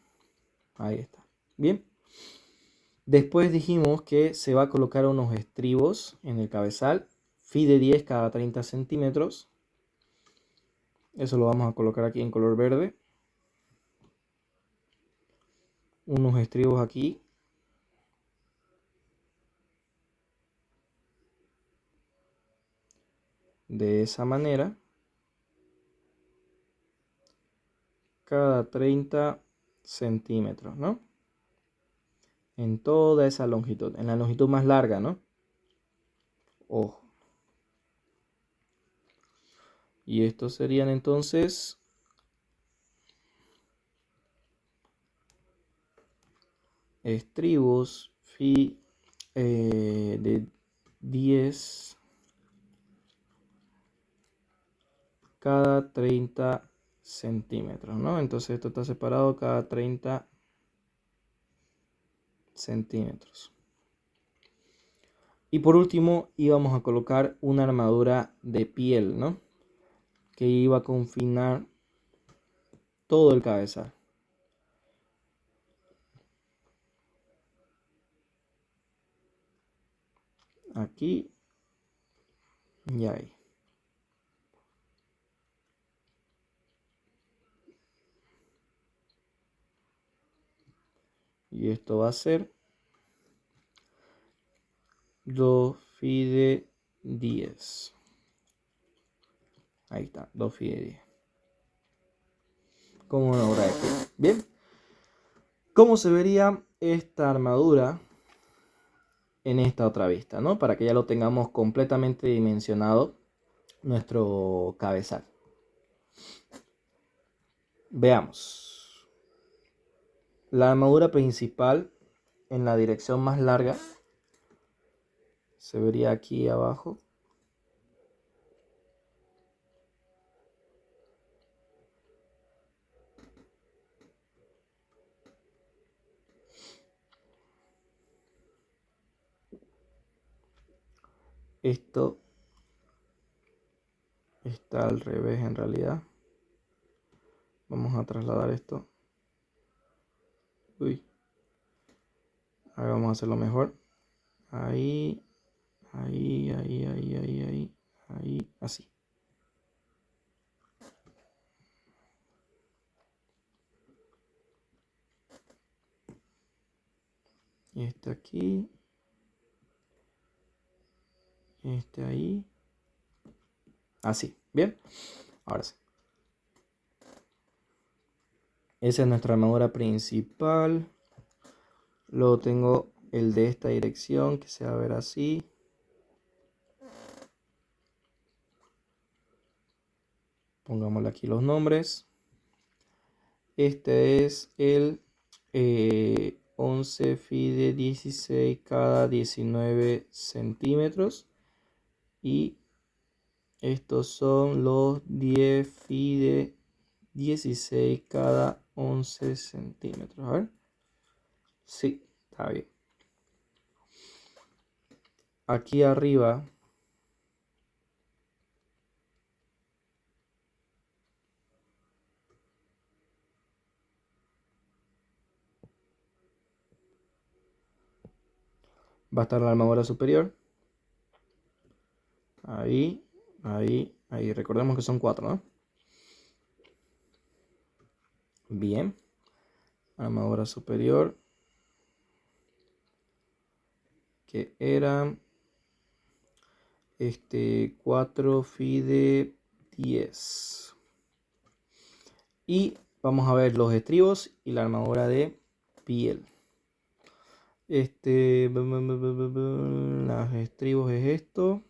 Ahí está. Bien. Después dijimos que se va a colocar unos estribos en el cabezal. Fi de 10 cada 30 centímetros. Eso lo vamos a colocar aquí en color verde. Unos estribos aquí. De esa manera. Cada 30 centímetros, ¿no? En toda esa longitud. En la longitud más larga, ¿no? Ojo. Y estos serían entonces estribos fi de 10 cada 30 centímetros, ¿no? Entonces esto está separado cada 30 centímetros. Y por último íbamos a colocar una armadura de piel, ¿no? Que iba a confinar todo el cabezal. Aquí y ahí. Y esto va a ser 2 Fide 10. Ahí está, 2 Fide 10. Como una obra de piel. Bien. ¿Cómo se vería esta armadura en esta otra vista, ¿no? Para que ya lo tengamos completamente dimensionado nuestro cabezal. Veamos. La armadura principal en la dirección más larga se vería aquí abajo. Esto está al revés en realidad. Vamos a trasladar esto. Uy. Ahora vamos a hacerlo mejor. Ahí, ahí, así. Y este aquí. Este ahí. Así. Bien. Ahora sí. Esa es nuestra armadura principal. Luego tengo el de esta dirección que se va a ver así. Pongámosle aquí los nombres. Este es el 11 Fide 16 cada 19 centímetros. Y estos son los 10 Fide 16 cada 11 centímetros. A ver. Sí, está bien. Aquí arriba va a estar la armadura superior. Ahí, ahí, ahí. Recordemos que son 4, ¿no? Bien. Armadura superior. Que era 4 Fide 10. Y vamos a ver los estribos y la armadura de piel. Los estribos es esto.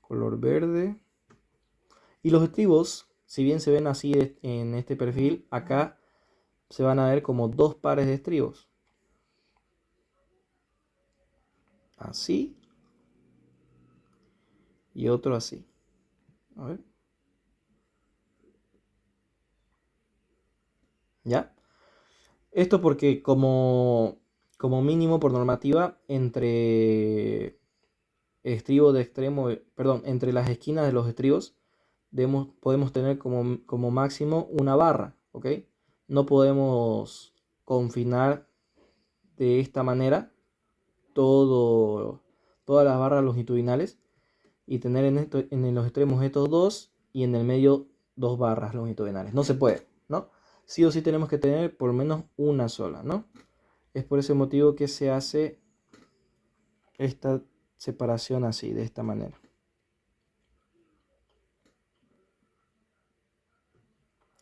Color verde. Y los estribos, si bien se ven así en este perfil, acá se van a ver como 2 pares de estribos. Así. Y otro así. A ver. ¿Ya? Esto porque como mínimo por normativa, entre estribo de extremo, perdón, entre las esquinas de los estribos podemos tener como máximo una barra, ¿ok? No podemos confinar de esta manera todas las barras longitudinales y tener en los extremos estos dos y en el medio 2 barras longitudinales. No se puede, ¿no? Sí o sí tenemos que tener por lo menos una sola, ¿no? Es por ese motivo que se hace esta separación así, de esta manera.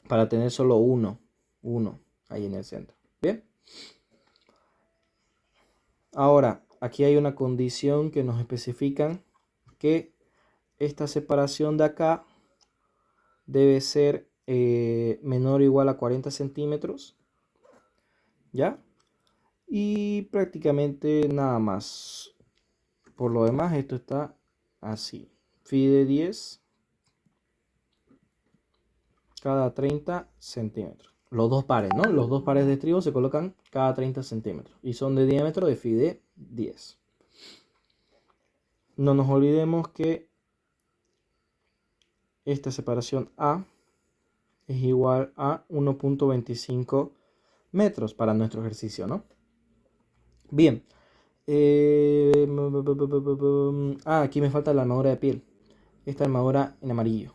Para tener solo uno ahí en el centro. Bien. Ahora, aquí hay una condición que nos especifican que esta separación de acá debe ser menor o igual a 40 centímetros. ¿Ya? Y prácticamente nada más. Por lo demás, esto está así. Fide 10 cada 30 centímetros. Los dos pares, ¿no? Los dos pares de estribos se colocan cada 30 centímetros. Y son de diámetro de Fide 10. no nos olvidemos que esta separación A es igual a 1.25 metros para nuestro ejercicio, ¿no? Bien. Aquí me falta la armadura de piel. Esta armadura en amarillo.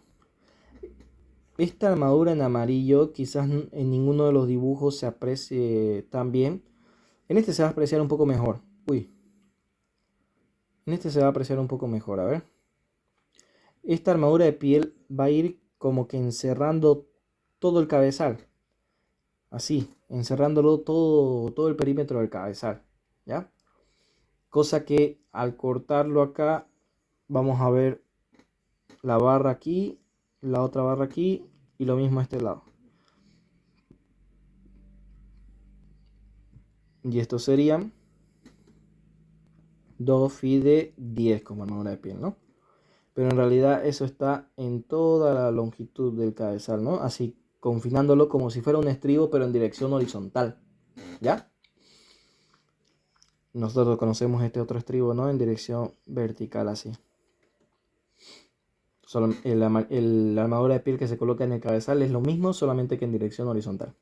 Esta armadura en amarillo quizás en ninguno de los dibujos se aprecie tan bien. En este se va a apreciar un poco mejor. Uy. En este se va a apreciar un poco mejor, a ver. Esta armadura de piel va a ir como que encerrando todo el cabezal. Así, encerrándolo todo el perímetro del cabezal. ¿Ya? Cosa que al cortarlo acá, vamos a ver la barra aquí, la otra barra aquí y lo mismo a este lado. Y estos serían 2 phi de 10 como armadura de piel, ¿no? Pero en realidad eso está en toda la longitud del cabezal, ¿no? Así, confinándolo como si fuera un estribo, pero en dirección horizontal, ¿ya? Nosotros conocemos este otro estribo, ¿no? En dirección vertical, así. Solo la armadura de piel que se coloca en el cabezal es lo mismo, solamente que en dirección horizontal.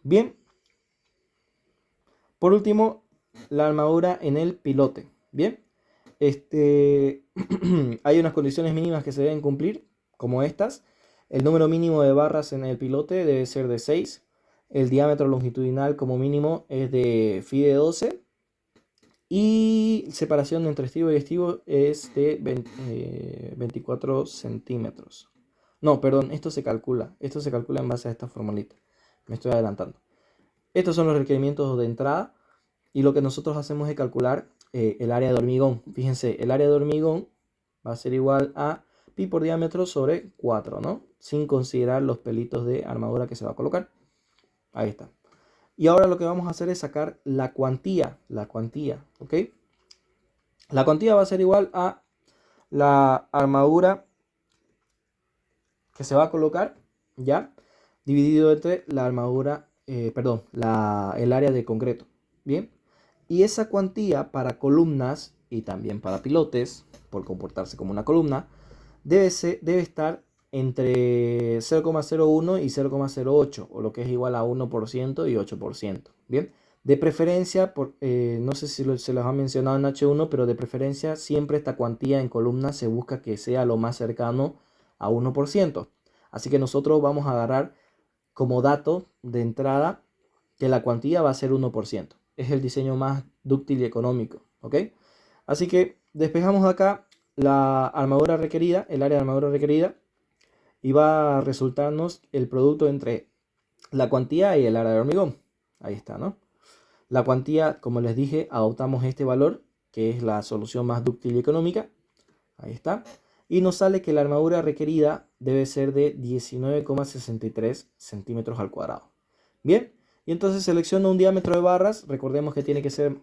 Bien. Por último, la armadura en el pilote. Bien. Hay unas condiciones mínimas que se deben cumplir, como estas. El número mínimo de barras en el pilote debe ser de 6. El diámetro longitudinal como mínimo es de phi de 12. Y separación entre estribo y estribo es de 24 centímetros. No, perdón, esto se calcula. Esto se calcula en base a esta formulita. Me estoy adelantando. Estos son los requerimientos de entrada. Y lo que nosotros hacemos es calcular el área de hormigón. Fíjense, el área de hormigón va a ser igual a pi por diámetro sobre 4, ¿no? Sin considerar los pelitos de armadura que se va a colocar. Ahí está. Y ahora lo que vamos a hacer es sacar la cuantía, ¿ok? La cuantía va a ser igual a la armadura que se va a colocar, ¿ya? Dividido entre la armadura, el área de concreto, ¿bien? Y esa cuantía para columnas y también para pilotes, por comportarse como una columna, debe estar entre 0,01 y 0,08, o lo que es igual a 1% y 8%. Bien, de preferencia, no sé si se los ha mencionado en H1, pero de preferencia siempre esta cuantía en columnas se busca que sea lo más cercano a 1%. Así que nosotros vamos a agarrar como dato de entrada que la cuantía va a ser 1%. Es el diseño más dúctil y económico, ¿ok? Así que despejamos acá la armadura requerida, el área de armadura requerida, y va a resultarnos el producto entre la cuantía y el área de hormigón. Ahí está, ¿no? La cuantía, como les dije, adoptamos este valor, que es la solución más dúctil y económica. Ahí está. Y nos sale que la armadura requerida debe ser de 19,63 centímetros al cuadrado. Bien, y entonces selecciono un diámetro de barras. Recordemos que tiene que ser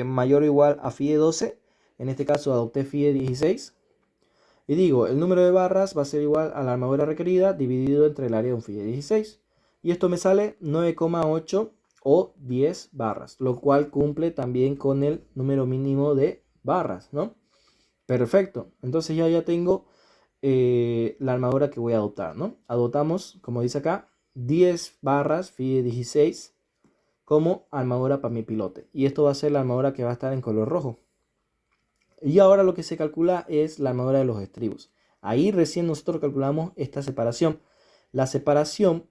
mayor o igual a phi de 12. En este caso adopté phi de 16. Y digo, el número de barras va a ser igual a la armadura requerida dividido entre el área de un phi de 16. Y esto me sale 9,8 o 10 barras, lo cual cumple también con el número mínimo de barras, ¿no? Perfecto, entonces ya tengo la armadura que voy a adoptar, ¿no? Adoptamos, como dice acá, 10 barras phi de 16 como armadura para mi pilote. Y esto va a ser la armadura que va a estar en color rojo. Y ahora lo que se calcula es la armadura de los estribos. Ahí recién nosotros calculamos esta separación. La separación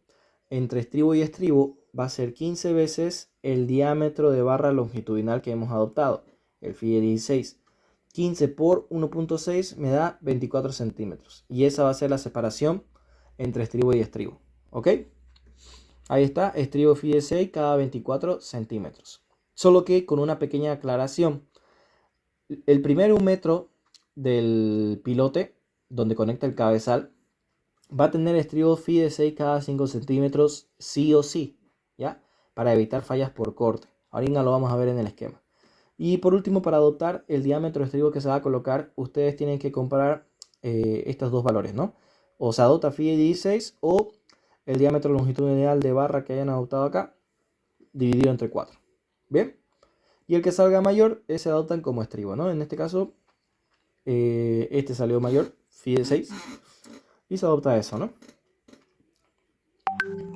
entre estribo y estribo va a ser 15 veces el diámetro de barra longitudinal que hemos adoptado, el phi de 16. 15 por 1.6 me da 24 centímetros. Y esa va a ser la separación entre estribo y estribo. ¿Ok? Ahí está, estribo phi de 6 cada 24 centímetros. Solo que con una pequeña aclaración. El primer 1 metro del pilote, donde conecta el cabezal, va a tener estribo phi de 6 cada 5 centímetros sí o sí, ¿ya? Para evitar fallas por corte. Ahorita lo vamos a ver en el esquema. Y por último, para adoptar el diámetro de estribo que se va a colocar, ustedes tienen que comparar estos dos valores, ¿no? O se adopta phi de 16 o el diámetro longitudinal de barra que hayan adoptado acá, dividido entre 4. ¿Bien? Y el que salga mayor, se adoptan como estribo, ¿no? En este caso, este salió mayor, FIDE 6, y se adopta eso, ¿no?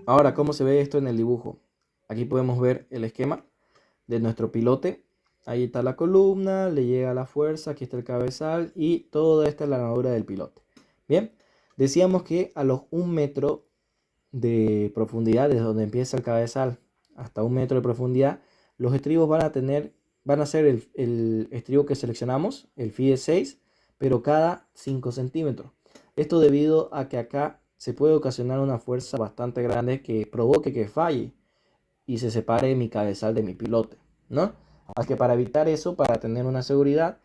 Ahora, ¿cómo se ve esto en el dibujo? Aquí podemos ver el esquema de nuestro pilote. Ahí está la columna, le llega la fuerza, aquí está el cabezal y toda esta es la armadura del pilote. Bien, decíamos que a los 1 metro de profundidad, desde donde empieza el cabezal hasta 1 metro de profundidad, los estribos van a ser el estribo que seleccionamos, el FIDE 6, pero cada 5 centímetros. Esto debido a que acá se puede ocasionar una fuerza bastante grande que provoque que falle y se separe mi cabezal de mi pilote, ¿no? Así que para evitar eso, para tener una seguridad,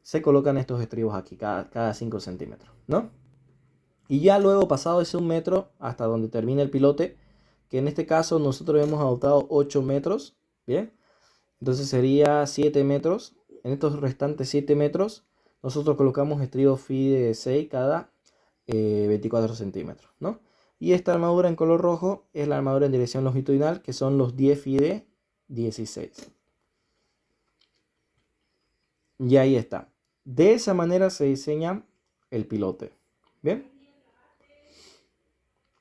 se colocan estos estribos aquí cada 5 centímetros, ¿no? Y ya luego pasado ese 1 metro hasta donde termina el pilote, que en este caso nosotros hemos adoptado 8 metros, ¿bien? Entonces sería 7 metros. En estos restantes 7 metros, nosotros colocamos estribos FIDE 6 cada 24 centímetros, ¿no? Y esta armadura en color rojo es la armadura en dirección longitudinal, que son los 10 FIDE 16. Y ahí está. De esa manera se diseña el pilote. ¿Bien?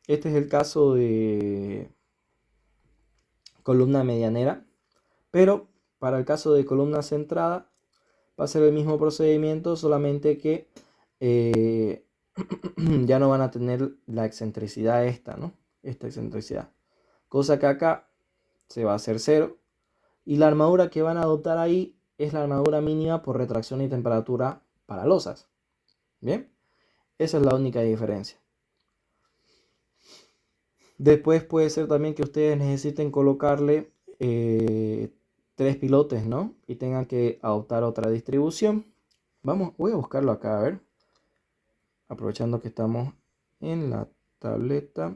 Este es el caso de columna medianera, pero para el caso de columna centrada va a ser el mismo procedimiento, solamente que ya no van a tener la excentricidad esta, ¿no? Esta excentricidad. Cosa que acá se va a hacer 0. Y la armadura que van a adoptar ahí es la armadura mínima por retracción y temperatura para losas. ¿Bien? Esa es la única diferencia. Después puede ser también que ustedes necesiten colocarle 3 pilotes, ¿no? Y tengan que adoptar otra distribución. Voy a buscarlo acá, a ver. Aprovechando que estamos en la tableta.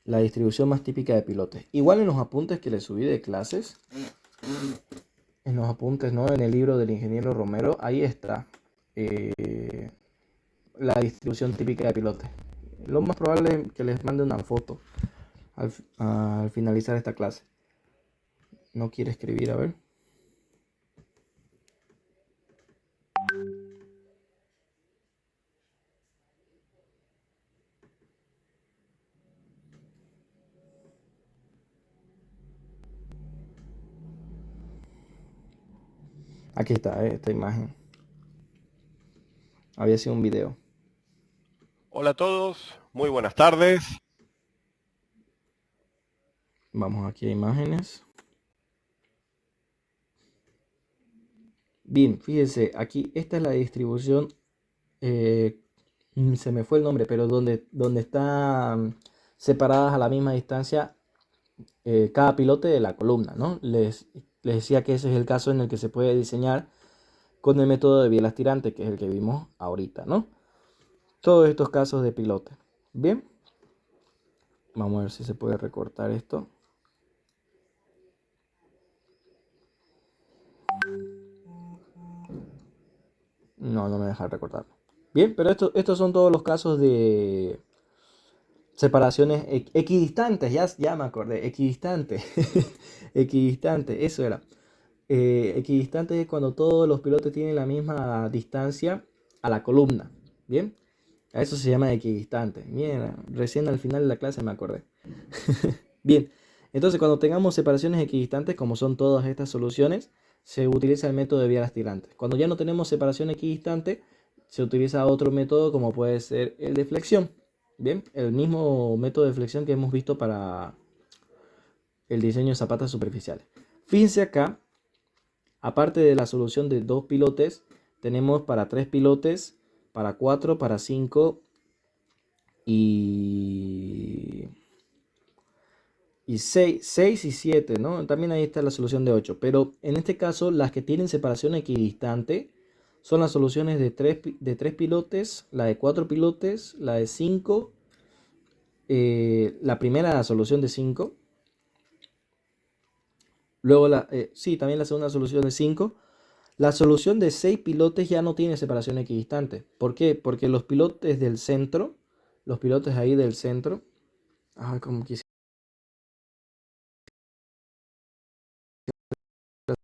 La distribución más típica de pilotes. Igual en los apuntes que les subí de clases, en los apuntes, ¿no? En el libro del ingeniero Romero, ahí está la distribución típica de pilotes. Lo más probable es que les mande una foto al finalizar esta clase. No quiere escribir, a ver. Aquí está, esta imagen. Había sido un video. Hola a todos, muy buenas tardes. Vamos aquí a imágenes. Bien, fíjense, aquí esta es la distribución. Se me fue el nombre, pero donde están separadas a la misma distancia cada pilote de la columna, ¿no? Les decía que ese es el caso en el que se puede diseñar con el método de bielas tirantes, que es el que vimos ahorita, ¿no? Todos estos casos de pilote. Bien, vamos a ver si se puede recortar esto. No, no me deja recortarlo. Bien, pero estos son todos los casos de separaciones equidistantes. Ya me acordé, equidistante. Equidistante, eso era. Equidistante es cuando todos los pilotes tienen la misma distancia a la columna. Bien, a eso se llama equidistante. Mira, recién al final de la clase me acordé. Bien, entonces cuando tengamos separaciones equidistantes, como son todas estas soluciones, se utiliza el método de bielas tirantes. Cuando ya no tenemos separación equidistante, se utiliza otro método como puede ser el de flexión. Bien, el mismo método de flexión que hemos visto para el diseño de zapatas superficiales. Fíjense acá, aparte de la solución de 2 pilotes, tenemos para 3 pilotes, para 4, para 5 y 6 y 7, ¿no? También ahí está la solución de 8. Pero en este caso, las que tienen separación equidistante son las soluciones de 3 pilotes, la de 4 pilotes, la de 5, la primera solución de 5. Luego, sí, también la segunda solución de 5. La solución de 6 pilotes ya no tiene separación equidistante. ¿Por qué? Porque los pilotes del centro, los pilotes ahí del centro, como quisiera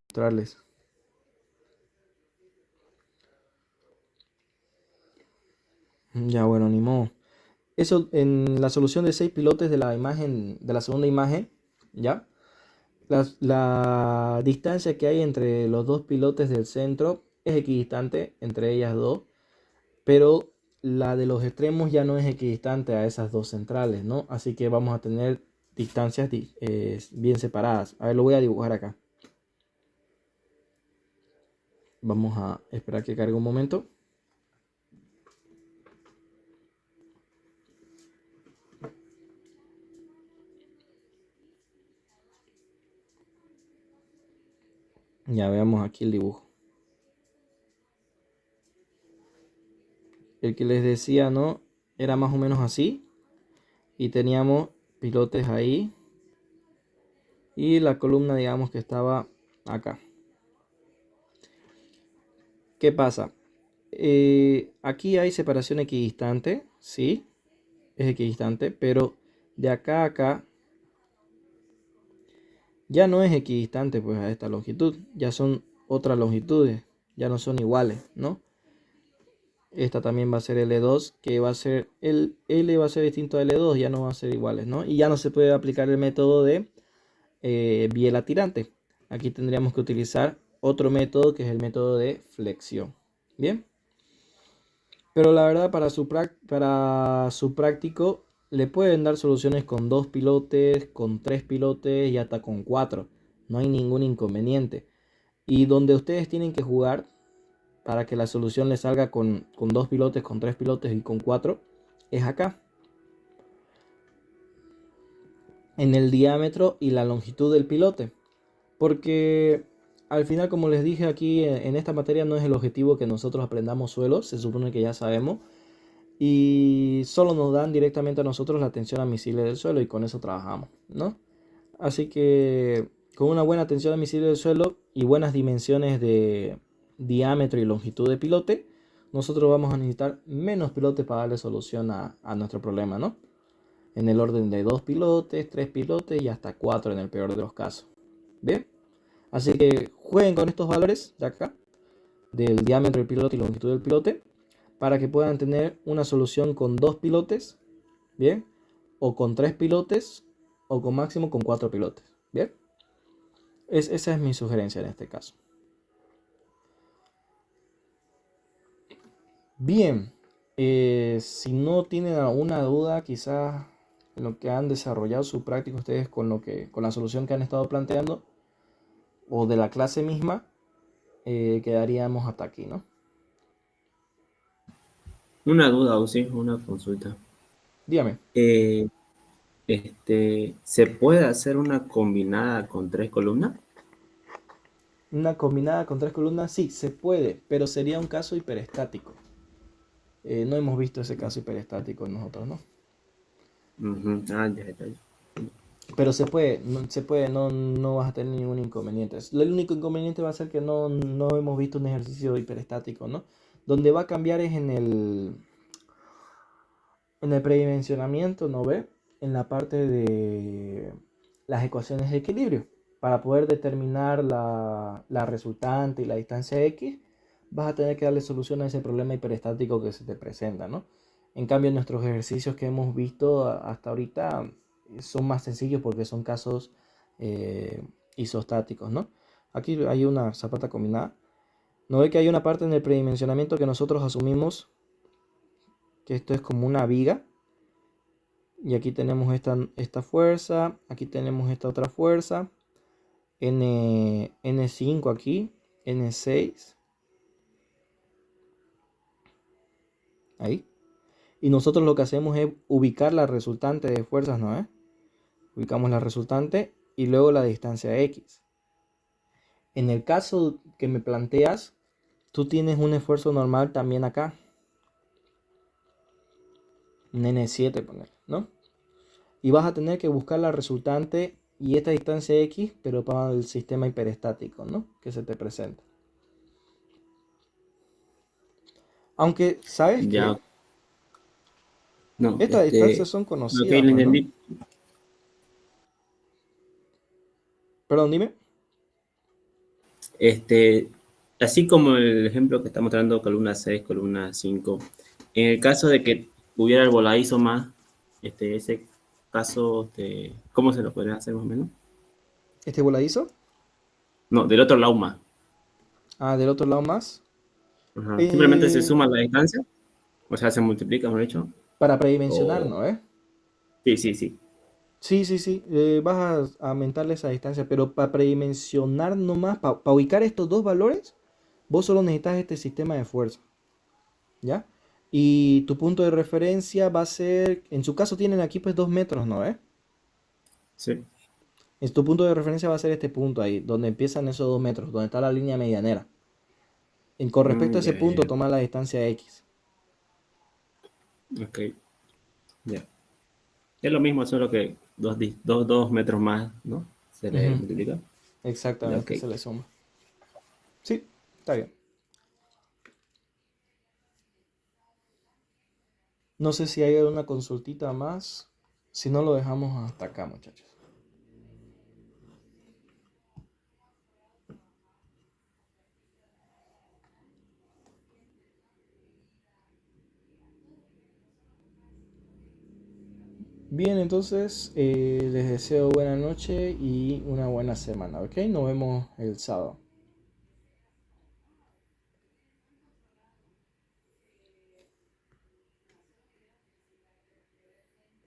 mostrarles. Ya bueno, ni modo. Eso en la solución de 6 pilotes de la imagen, de la segunda imagen, ¿ya? La distancia que hay entre los dos pilotes del centro es equidistante entre ellas dos, pero la de los extremos ya no es equidistante a esas dos centrales, ¿no? Así que vamos a tener distancias bien separadas. A ver, lo voy a dibujar acá. Vamos a esperar que cargue un momento. Ya veamos aquí el dibujo. El que les decía, ¿no? Era más o menos así. Y teníamos pilotes ahí. Y la columna, digamos que estaba acá. ¿Qué pasa? Aquí hay separación equidistante, ¿sí? Es equidistante, pero de acá a acá ya no es equidistante pues a esta longitud. Ya son otras longitudes, ya no son iguales, ¿no? Esta también va a ser L2, que va a ser, el L va a ser distinto a L2, ya no va a ser iguales, ¿no? Y ya no se puede aplicar el método de biela tirante. Aquí tendríamos que utilizar otro método que es el método de flexión. Bien. Pero la verdad para su práctico le pueden dar soluciones con 2 pilotes, con 3 pilotes y hasta con 4. No hay ningún inconveniente. Y donde ustedes tienen que jugar para que la solución les salga con 2 pilotes, con 3 pilotes y con 4 es acá. En el diámetro y la longitud del pilote. Porque al final, como les dije aquí, en esta materia no es el objetivo que nosotros aprendamos suelos, se supone que ya sabemos. Y solo nos dan directamente a nosotros la tensión admisible del suelo y con eso trabajamos, ¿no? Así que con una buena tensión admisible del suelo y buenas dimensiones de diámetro y longitud de pilote, nosotros vamos a necesitar menos pilotes para darle solución a nuestro problema, ¿no? En el orden de 2 pilotes, 3 pilotes y hasta 4 en el peor de los casos. ¿Bien? Así que jueguen con estos valores de acá, del diámetro del pilote y longitud del pilote, para que puedan tener una solución con 2 pilotes, ¿bien? O con 3 pilotes, o con máximo con 4 pilotes, ¿bien? Esa es mi sugerencia en este caso. Bien, si no tienen alguna duda, quizás en lo que han desarrollado su práctica ustedes con la solución que han estado planteando, o de la clase misma, quedaríamos hasta aquí, ¿no? Una duda o sí, una consulta. Dígame. Eh, ¿Se puede hacer una combinada con 3 columnas? Una combinada con 3 columnas, sí, se puede, pero sería un caso hiperestático. No hemos visto ese caso hiperestático nosotros, ¿no? Ujú. Ah, ya, ya, ya. Pero se puede, no vas a tener ningún inconveniente. El único inconveniente va a ser que no hemos visto un ejercicio hiperestático, ¿no? Donde va a cambiar es en el predimensionamiento, ¿no ve? En la parte de las ecuaciones de equilibrio. Para poder determinar la resultante y la distancia X, vas a tener que darle solución a ese problema hiperestático que se te presenta, ¿no? En cambio, nuestros ejercicios que hemos visto hasta ahorita son más sencillos porque son casos eh, isostáticos, ¿no? Aquí hay una zapata combinada. ¿No ve que hay una parte en el predimensionamiento que nosotros asumimos que esto es como una viga? Y aquí tenemos esta fuerza, aquí tenemos esta otra fuerza, N5 aquí, N6, ahí. Y nosotros lo que hacemos es ubicar la resultante de fuerzas, ¿no? Ubicamos la resultante y luego la distancia X. En el caso que me planteas, tú tienes un esfuerzo normal también acá, un N7, poner, ¿no? Y vas a tener que buscar la resultante y esta distancia X, pero para el sistema hiperestático, ¿no? Que se te presenta. Aunque, ¿sabes Ya, qué? no, Estas distancias son ok, conocidas, lo pues, ¿no? entendí. Perdón, dime. Este, así como el ejemplo que está mostrando columna 6 columna 5 en el caso de que hubiera el voladizo más, ese caso, ¿cómo se lo podría hacer más o menos? ¿Este voladizo? No, del otro lado más. Ah, del otro lado más. Ajá. Simplemente se Eh, suma la distancia, o sea, se multiplica, mejor dicho. para predimensionar, O... ¿no? ¿Eh? Sí, sí, sí. Sí, sí, sí. Vas a aumentarle esa distancia, pero para predimensionar nomás, para ubicar estos dos valores, vos solo necesitas este sistema de fuerza, ¿ya? Y tu punto de referencia va a ser, en su caso tienen aquí pues 2 metros, ¿no? Sí. Tu punto de referencia va a ser este punto ahí, donde empiezan esos 2 metros, donde está la línea medianera. Con respecto a ese Ya, punto, ya, toma la distancia X. ok, ya. Es lo mismo, solo que dos metros más, ¿no? Se le Ujú, multiplica. Ya, ok. exactamente, se le suma. Sí, está bien. No sé si hay alguna consultita más. Si no, lo dejamos hasta acá, muchachos. Bien, entonces les deseo buena noche y una buena semana, ¿ok? Nos vemos el sábado.